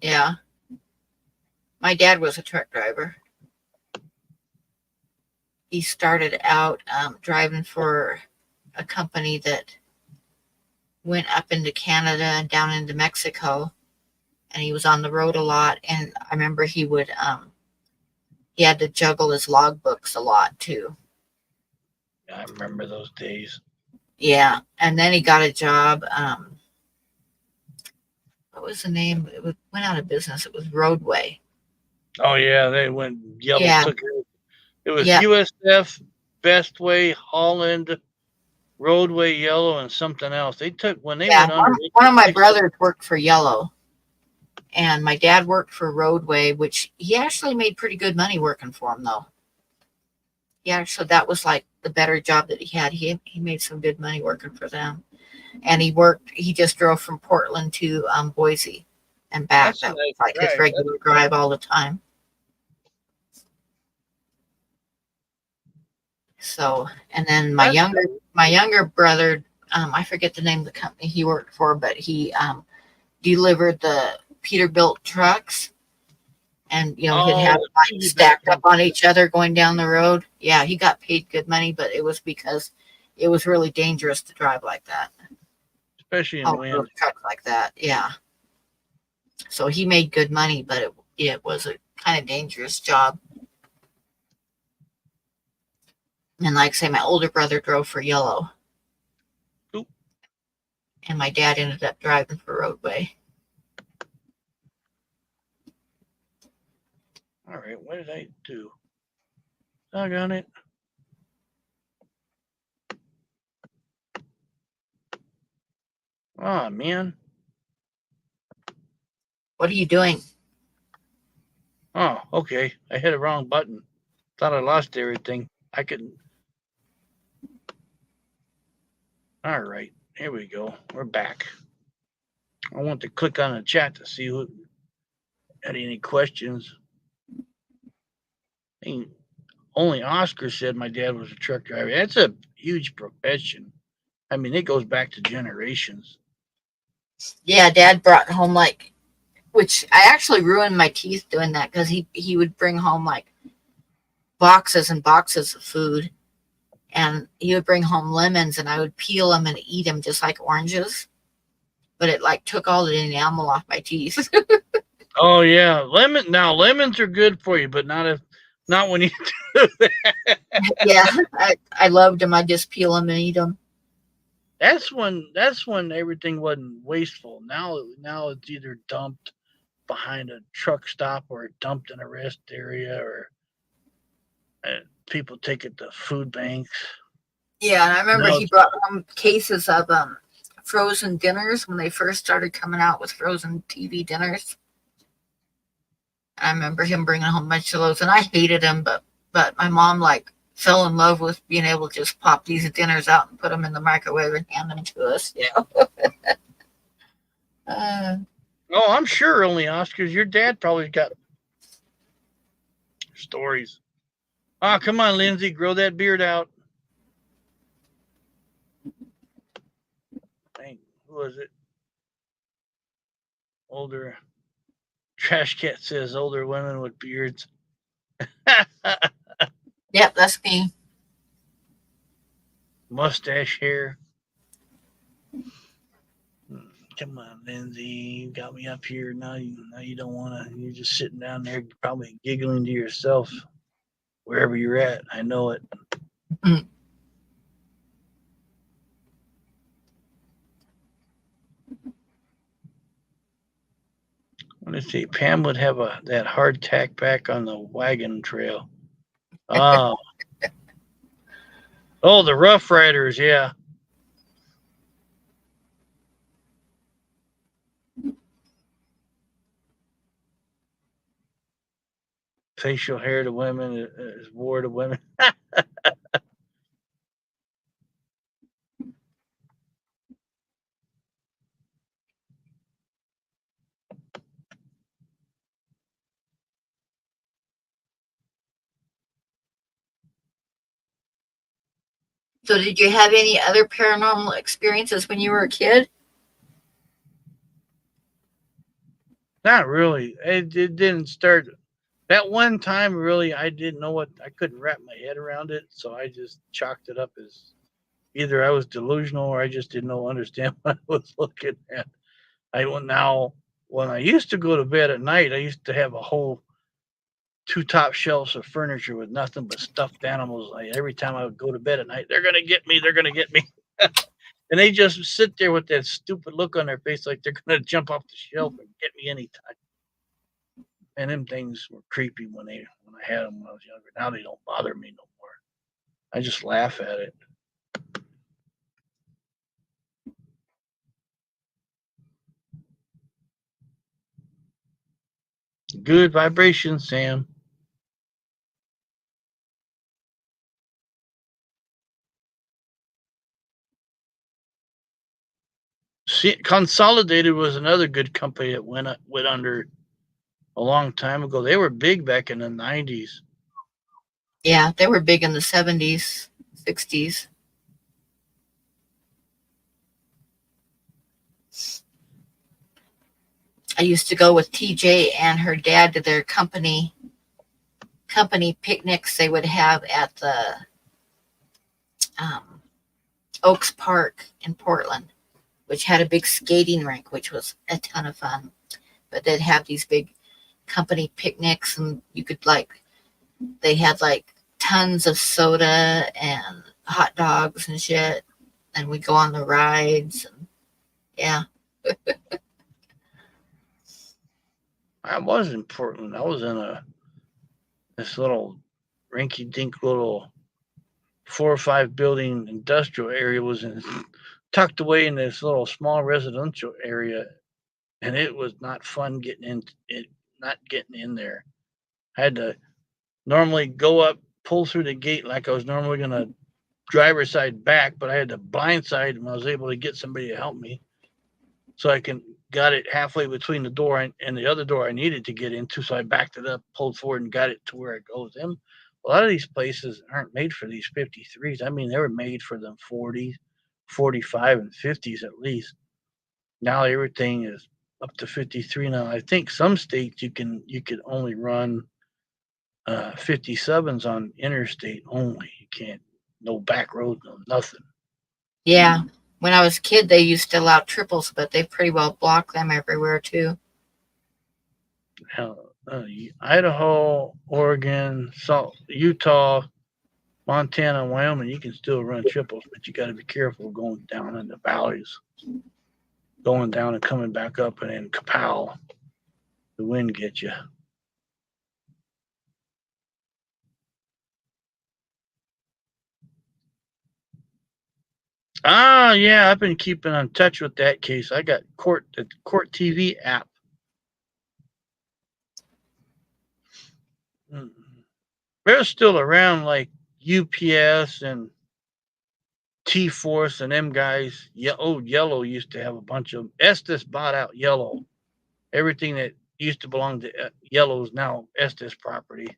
Yeah. My dad was a truck driver. He started out driving for a company that went up into Canada and down into Mexico, and he was on the road a lot. And I remember he had to juggle his logbooks a lot too. I remember those days. Yeah, and then he got a job. What was the name? Went out of business. It was Roadway. Oh yeah, they went yellow. Yeah. Took it. It was Yeah. USF, Bestway, Holland, Roadway, Yellow, and something else. They took when they went under. One of my brothers worked for Yellow, and my dad worked for Roadway, which he actually made pretty good money working for him, though. That was like the better job that he had. He made some good money working for them, and he just drove from Portland to Boise and back. That was like his regular drive all the time. So, and then my younger brother, I forget the name of the company he worked for, but he delivered the Peterbilt trucks, and he'd have like stacked up on each other going down the road. Yeah, he got paid good money, but it was because it was really dangerous to drive like that, especially in wind. Truck like that. Yeah. So he made good money, but it was a kind of dangerous job. And like I say, my older brother drove for Yellow. Oop. And my dad ended up driving for Roadway. All right, what did I do? Doggone it. Oh, man. What are you doing? Oh, okay. I hit a wrong button. Thought I lost everything. I couldn't. All right, here we go. We're back. I want to click on the chat to see who had any questions. I mean, only Oscar said my dad was a truck driver. That's a huge profession. I mean, it goes back to generations. Yeah, Dad brought home which I actually ruined my teeth doing that, because he would bring home like boxes and boxes of food, and he would bring home lemons, and I would peel them and eat them just like oranges, but it like took all the enamel off my teeth. Oh yeah, lemons are good for you, but not when you do that. Yeah, I loved them. I just peel them and eat them. That's when everything wasn't wasteful. Now it's either dumped behind a truck stop or dumped in a rest area, or people take it to food banks. Yeah, and I remember he brought home cases of frozen dinners when they first started coming out with frozen TV dinners. I remember him bringing home a bunch of those, and I hated them, but my mom fell in love with being able to just pop these dinners out and put them in the microwave and hand them to us. Oh, I'm sure, only Oscars. Your dad probably got stories. Oh, come on, Lindsay, grow that beard out. who was it? Older Trash Cat says older women with beards. Yep, that's me. Mustache hair. Come on, Lindsay. You got me up here. Now you don't want to. You're just sitting down there, probably giggling to yourself wherever you're at. I know it. Mm. Let's see. Pam would have that hard tack back on the wagon trail. Oh, the Rough Riders. Yeah. Facial hair to women is war to women. So, did you have any other paranormal experiences when you were a kid? Not really. It didn't start. That one time, really, I didn't know I couldn't wrap my head around it. So I just chalked it up as either I was delusional or I just didn't understand what I was looking at. Now, when I used to go to bed at night, I used to have a whole 2 top shelves of furniture with nothing but stuffed animals. Every time I would go to bed at night, they're going to get me. They're going to get me. And they just sit there with that stupid look on their face like they're going to jump off the shelf and get me anytime. And them things were creepy when I had them when I was younger. Now they don't bother me no more. I just laugh at it. Good vibration, Sam. See, Consolidated was another good company that went under a long time ago. They were big back in the 90s. Yeah, they were big in the 70s, 60s. I used to go with TJ and her dad to their company picnics they would have at the Oaks Park in Portland, which had a big skating rink, which was a ton of fun. But they'd have these big company picnics, and you could they had tons of soda and hot dogs and shit, and we'd go on the rides, and yeah. I was in Portland. I was in this little rinky-dink little 4 or 5 building industrial area. Was tucked away in this little small residential area, and it was not fun not getting in there. I had to normally go up, pull through the gate like I was normally going to driver's side back, but I had the blind side, and I was able to get somebody to help me, so I got it halfway between the door and the other door I needed to get into. So I backed it up, pulled forward, and got it to where it goes in. A lot of these places aren't made for these 53s. I mean, they were made for them 40s, 45, and 50s at least. Now everything is up to 53. Now I think some states you can only run 57s on interstate only. You can't, no back roads, no nothing. Yeah. When I was a kid, they used to allow triples, but they pretty well blocked them everywhere too. Idaho, Oregon, Utah, Montana, and Wyoming, you can still run triples, but you got to be careful going down in the valleys, going down and coming back up, and then kapow, the wind gets you. Ah, yeah, I've been keeping in touch with that case. I got the Court TV app. They're still around, like UPS and T-Force and them guys. Old Yellow used to have a bunch of Estes bought out Yellow. Everything that used to belong to Yellow is now Estes property.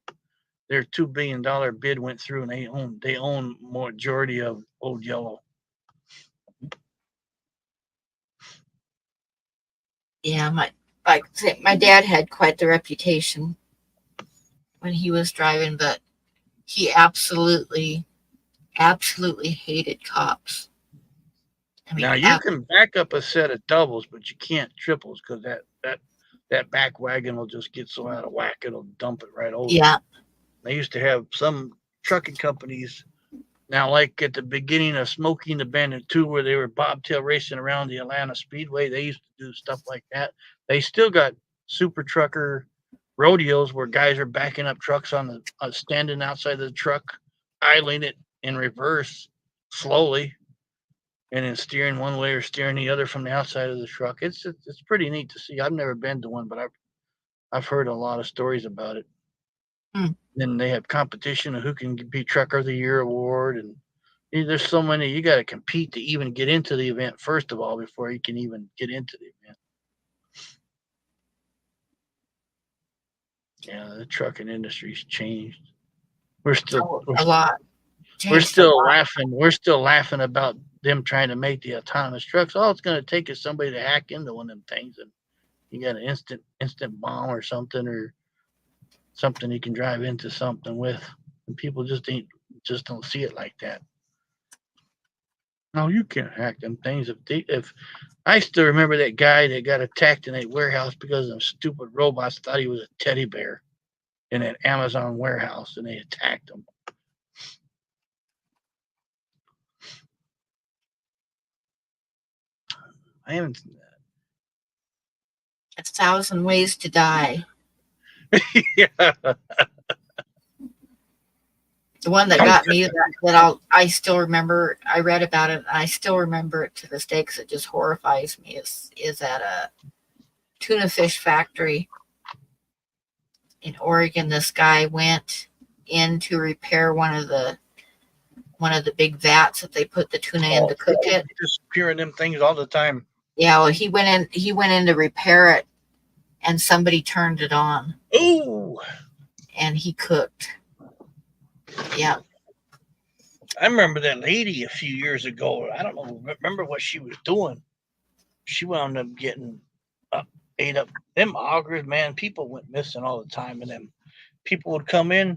Their $2 billion bid went through, and they own majority of Old Yellow. Yeah, my dad had quite the reputation when he was driving, but he absolutely hated cops. I mean, Now you can back up a set of doubles, but you can't triples because that back wagon will just get so out of whack it'll dump it right over. yeah, They used to have some trucking companies. Now, like at the beginning of Smokey and the Bandit 2, where they were bobtail racing around the Atlanta Speedway, they used to do stuff like that. They still got super trucker rodeos where guys are backing up trucks on the standing outside the truck, idling it in reverse slowly, and then steering one way or steering the other from the outside of the truck. It's pretty neat to see. I've never been to one, but I've heard a lot of stories about it. Hmm. Then they have competition of who can be Trucker of the Year award, and there's so many. You got to compete to even get into the event first of all before you can even get into the event. Yeah, the trucking industry's changed. We're still a lot. we're Changed a still lot. laughing. We're still laughing about them trying to make the autonomous trucks. All it's going to take is somebody to hack into one of them things, and you got an instant bomb or something, or something you can drive into something with. And people just don't see it like that. No, you can't hack them things. If I still remember that guy that got attacked in a warehouse because them stupid robots thought he was a teddy bear in an Amazon warehouse, and they attacked him. I haven't. 1,000 Ways to Die. Yeah. The one that got me I still remember. I read about it. And I still remember it to this day because it just horrifies me. Is at a tuna fish factory in Oregon. This guy went in to repair one of the big vats that they put the tuna in to cook it. Disappearing them things all the time. Yeah, well, he went in to repair it, and somebody turned it on. Ooh. And he cooked. Yeah. I remember that lady a few years ago. I don't know. Remember what she was doing? She wound up getting ate up. Them augers, man. People went missing all the time, and then people would come in,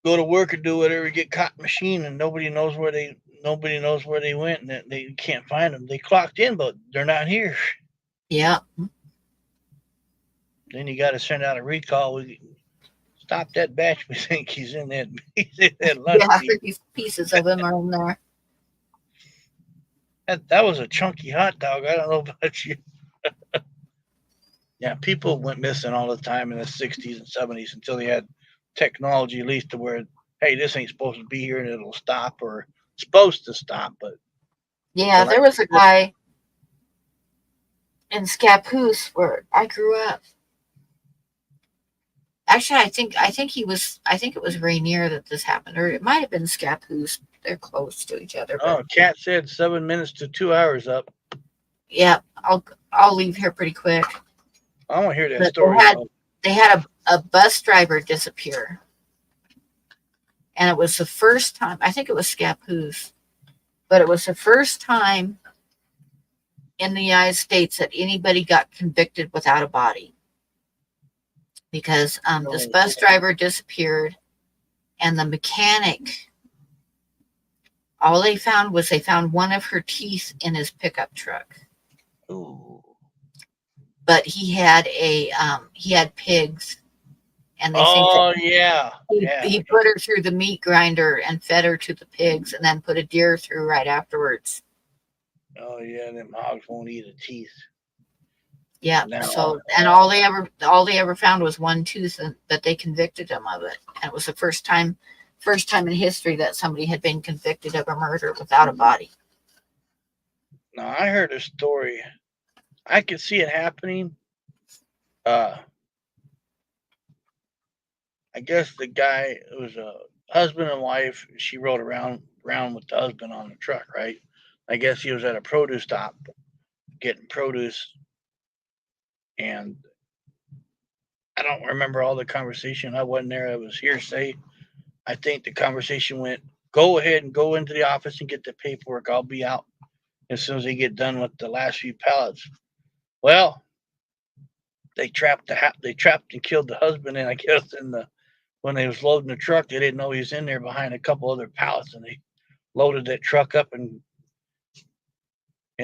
go to work or do whatever, get caught in machine, and nobody knows where they went, and they can't find them. They clocked in, but they're not here. Yeah. Then you got to send out a recall. We stop that batch. We think he's in that lunch meat. These pieces of him are in there. That was a chunky hot dog. I don't know about you. Yeah, people went missing all the time in the 60s and 70s until they had technology, at least to where, hey, this ain't supposed to be here and it'll stop, or supposed to stop. But yeah, there was a guy in Scappoose where I grew up. Actually, I think it was Rainier that this happened, or it might have been Scappoose. They're close to each other. Oh, Kat said 7 minutes to 2 hours up. Yeah, I'll leave here pretty quick. I want to hear that story. They had a bus driver disappear, and it was the first time. I think it was Scappoose, but it was the first time in the United States that anybody got convicted without a body. Because this bus driver disappeared, and the mechanic, all they found one of her teeth in his pickup truck. Ooh. But he had pigs, and they he put her through the meat grinder and fed her to the pigs, and then put a deer through right afterwards. Oh yeah, them hogs won't eat a teeth. Yeah. So, and all they ever found was one tooth, but they convicted him of it. And it was the first time in history that somebody had been convicted of a murder without a body. Now, I heard a story. I could see it happening. I guess the guy, it was a husband and wife. She rode around with the husband on the truck, right? I guess he was at a produce stop getting produce. And I don't remember all the conversation. I wasn't there. It was hearsay. I think the conversation went, go ahead and go into the office and get the paperwork. I'll be out as soon as they get done with the last few pallets. Well, they trapped and killed the husband, and I guess when they was loading the truck, they didn't know he was in there behind a couple other pallets, and they loaded that truck up, and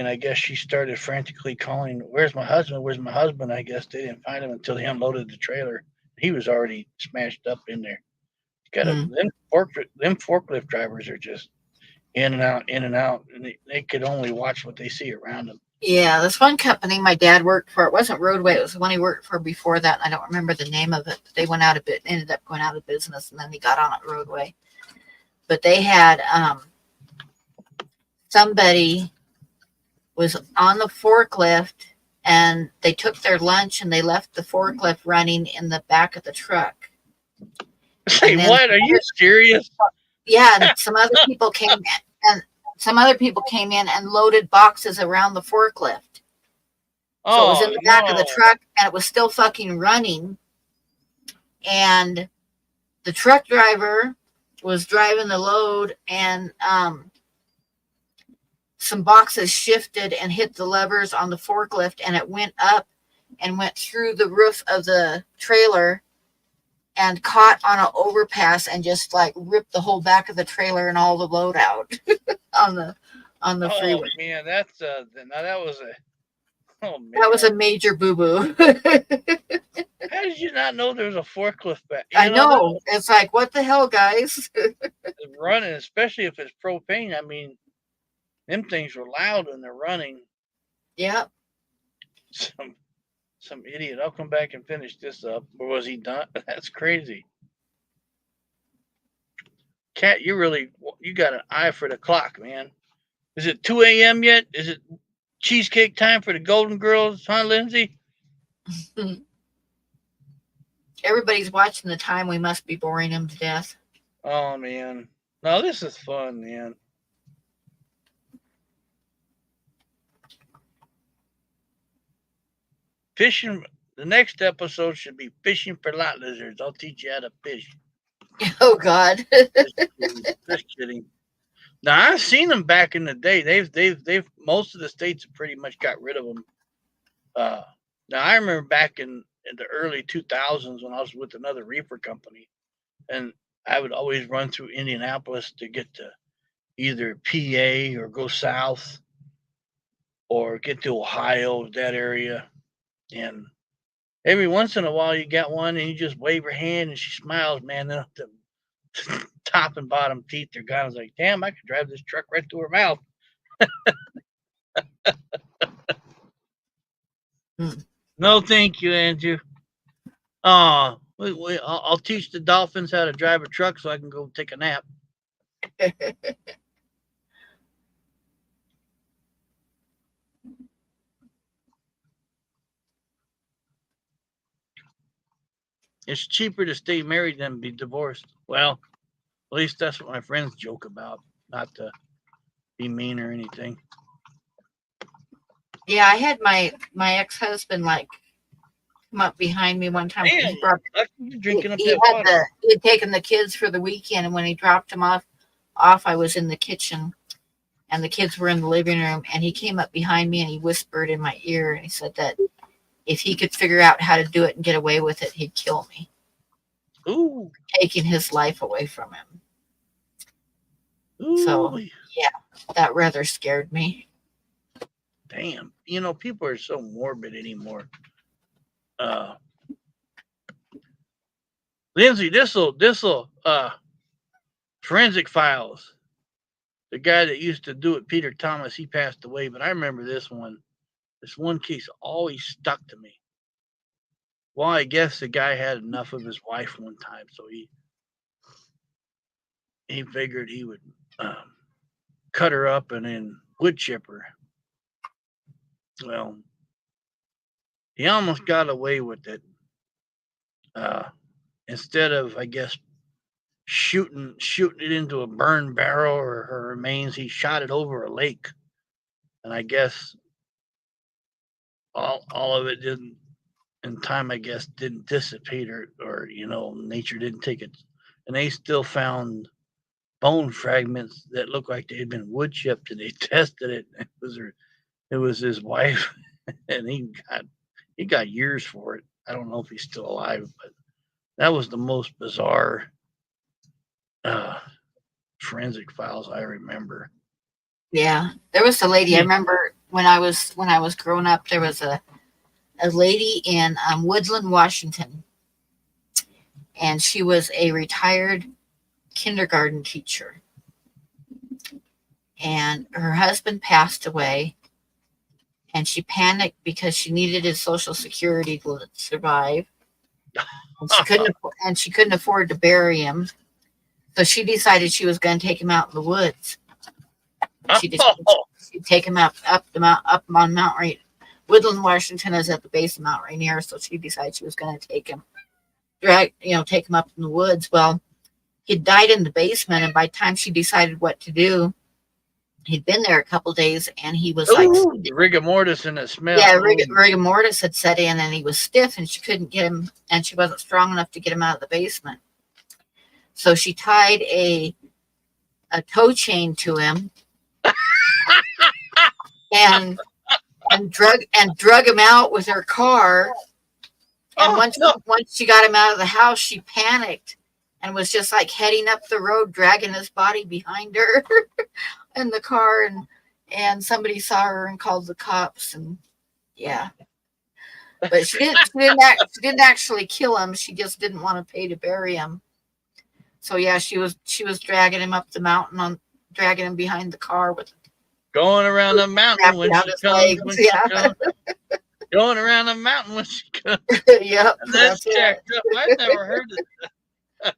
I guess she started frantically calling, "Where's my husband? Where's my husband?" I guess they didn't find him until they unloaded the trailer. He was already smashed up in there. Them forklift drivers are just in and out, and they could only watch what they see around them. Yeah, this one company my dad worked for, it wasn't Roadway, it was the one he worked for before that. I don't remember the name of it, but they ended up going out of business, and then he got on at Roadway. But they had somebody was on the forklift, and they took their lunch and they left the forklift running in the back of the truck. Say, what? Are you serious? Yeah, and some other people came in and loaded boxes around the forklift. So it was in the back of the truck, and it was still fucking running. And the truck driver was driving the load, and some boxes shifted and hit the levers on the forklift, and it went up and went through the roof of the trailer and caught on an overpass and just like ripped the whole back of the trailer and all the load out on the freeway. Oh man, that's now that was that was a major boo-boo. How did you not know there was a forklift back? I know. It's like, what the hell, guys? Running, especially if it's propane. I mean, them things were loud when they're running. Yep. Some idiot. I'll come back and finish this up. Or was he done? That's crazy. Cat, you got an eye for the clock, man. Is it 2 a.m. yet? Is it cheesecake time for the Golden Girls, huh, Lindsay? Everybody's watching the time. We must be boring them to death. Oh, man. No, this is fun, man. Fishing. The next episode should be fishing for lot lizards. I'll teach you how to fish. Oh, God. Just kidding. Now, I've seen them back in the day. They've most of the states have pretty much got rid of them. Now, I remember back in the early 2000s when I was with another reefer company, and I would always run through Indianapolis to get to either PA or go south or get to Ohio, that area. And every once in a while you got one and you just wave her hand and she smiles, man. Then the top and bottom teeth are gone. I was like, damn, I could drive this truck right through her mouth. No, thank you, Andrew. Oh, I'll teach the dolphins how to drive a truck so I can go take a nap. It's cheaper to stay married than be divorced. Well, at least that's what my friends joke about, not to be mean or anything. Yeah, I had my ex-husband like come up behind me one time. Damn, he had taken the kids for the weekend, and when he dropped them off, I was in the kitchen, and the kids were in the living room, and he came up behind me and he whispered in my ear, and he said that if he could figure out how to do it and get away with it, he'd kill me. Ooh. Taking his life away from him. Ooh. So, yeah, that rather scared me. Damn. People are so morbid anymore. Lindsay, this'll Forensic Files. The guy that used to do it, Peter Thomas, he passed away, but I remember this one. This one case always stuck to me. Well, I guess the guy had enough of his wife one time, so he figured he would cut her up and then wood chip her. Well, he almost got away with it. Instead of, I guess, shooting it into a burned barrel or her remains, he shot it over a lake. And I guess all of it didn't, in time, I guess, didn't dissipate or nature didn't take it. And they still found bone fragments that looked like they had been wood chipped, and they tested it. It was his wife. and he got years for it. I don't know if he's still alive, but that was the most bizarre forensic files I remember. Yeah, there was a lady. I remember when I was growing up, there was a lady in Woodland, Washington, and she was a retired kindergarten teacher, and her husband passed away, and she panicked because she needed his Social Security to survive, and she couldn't afford to bury him, so she decided she was going to take him out in the woods. She'd take him up on Mount Rainier. Woodland, Washington is at the base of Mount Rainier, so she decided she was going to take him up in the woods. Well, he died in the basement, and by the time she decided what to do, he'd been there a couple of days, and he was rigor mortis and the smell. Yeah, rigor mortis had set in, and he was stiff, and she couldn't get him, and she wasn't strong enough to get him out of the basement. So she tied a tow chain to him and drug him out with her car. And once she got him out of the house, she panicked and was just like heading up the road, dragging his body behind her in the car. And somebody saw her and called the cops. And yeah, but she didn't actually kill him. She just didn't want to pay to bury him. So yeah, she was dragging him up the mountain, dragging him behind the car with going around the mountain when she comes. Going around the mountain when she comes. Yep. That's checked up. I've never heard of that.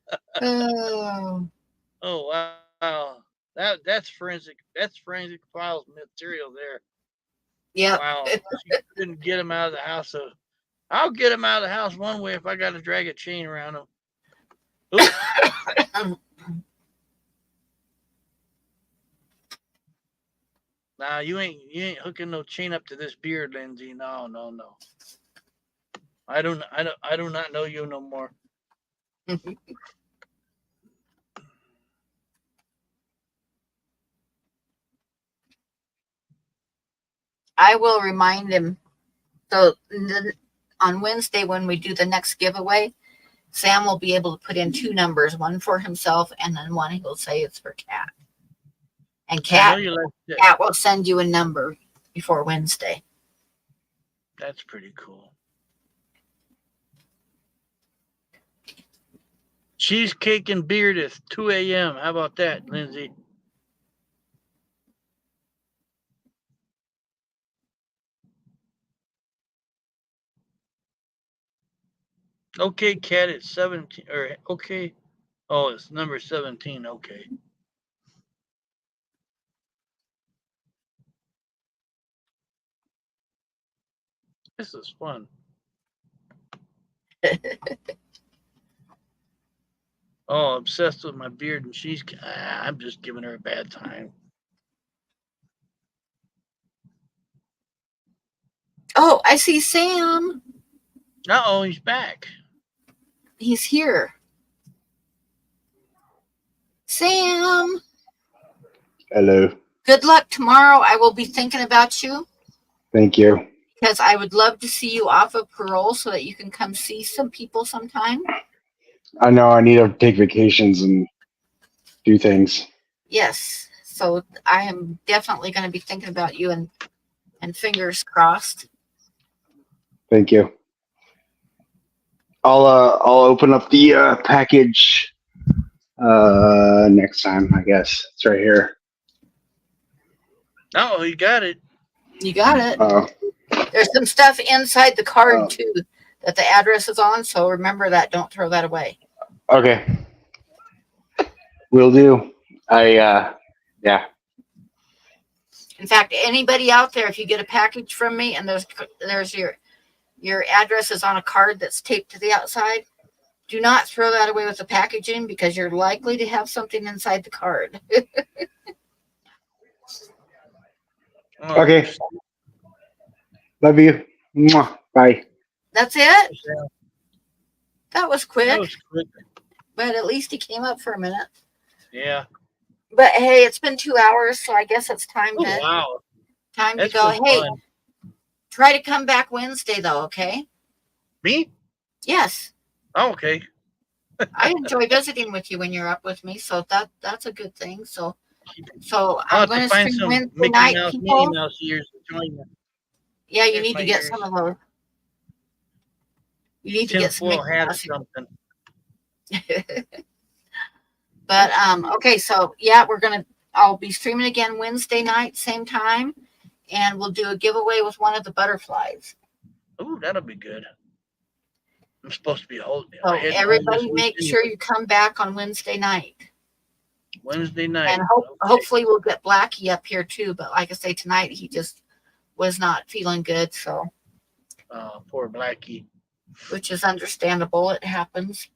Oh wow. That's forensic files material there. Yeah. Wow. She couldn't get him out of the house. So I'll get him out of the house one way if I got to drag a chain around him. Nah, you ain't hooking no chain up to this beard, Lindsay. No. I do not know you no more. I will remind him. So on Wednesday, when we do the next giveaway, Sam will be able to put in 2 numbers, one for himself, and then one he'll say it's for Kat. And Kat will send you a number before Wednesday. That's pretty cool. Cheesecake and beard at 2 a.m. How about that, Lindsay? Okay, Kat, it's 17. Or okay. Oh, it's number 17. Okay. This is fun. Oh, obsessed with my beard and cheesecake. I'm just giving her a bad time. Oh, I see Sam. Uh-oh, he's back. He's here. Sam. Hello. Good luck tomorrow. I will be thinking about you. Thank you. Because I would love to see you off of parole so that you can come see some people sometime. I know I need to take vacations and do things. Yes. So I am definitely going to be thinking about you and fingers crossed. Thank you. I'll open up the package next time, I guess. It's right here. Oh, you got it. You got it. There's some stuff inside the card too that the address is on, so remember that. Don't throw that away. Okay. Will do. Yeah. In fact, anybody out there, if you get a package from me and there's your address is on a card that's taped to the outside, do not throw that away with the packaging because you're likely to have something inside the card. Okay. Love you. Mwah. Bye. That's it? That was quick. That was quick. But at least he came up for a minute. Yeah. But hey, it's been 2 hours, so I guess it's time to wow. to go. Hey, Try to come back Wednesday though, okay? Me? Yes. Oh, okay. I enjoy visiting with you when you're up with me, so that's a good thing. So I'll I'm have going to to find stream some Wednesday Mickey night, Mouse, Minnie people. Mouse ears to join the Yeah, you There's need my to get ears. some of those. You need to get some tinfoil Mickey hat or Mouse. something. But okay, so yeah, I'll be streaming again Wednesday night, same time, and we'll do a giveaway with one of the butterflies. Ooh, that'll be good. I'm supposed to be holding. So heading home this everybody week make anyway. sure you come back on Wednesday night. Wednesday night. And Okay. hopefully we'll get Blackie up here too. But like I say, tonight he just was not feeling good, so Poor Blackie. which is understandable. It happens.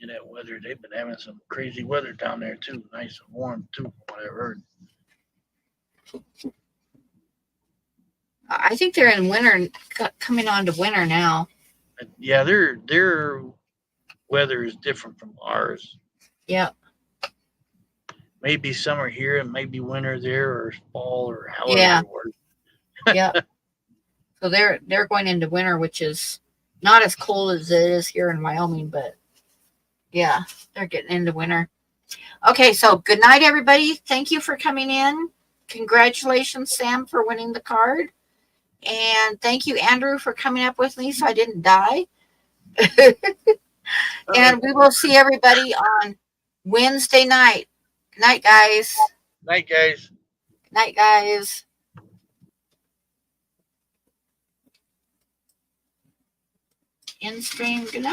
In that weather, they've been having some crazy weather down there too. Nice and warm too, from what I've heard. I think they're in winter, coming on to winter now. Yeah, their weather is different from ours. Yep. Maybe summer here and maybe winter there, or fall, or however Yeah. it works. Yep. So they're going into winter, which is not as cold as it is here in Wyoming, but yeah, they're getting into winter. Okay, so good night, everybody. Thank you for coming in. Congratulations, Sam, for winning the card. And thank you, Andrew, for coming up with me so I didn't die. And we will see everybody on Wednesday night. Good night, guys. Night, guys. Good night, guys. In stream. Good night.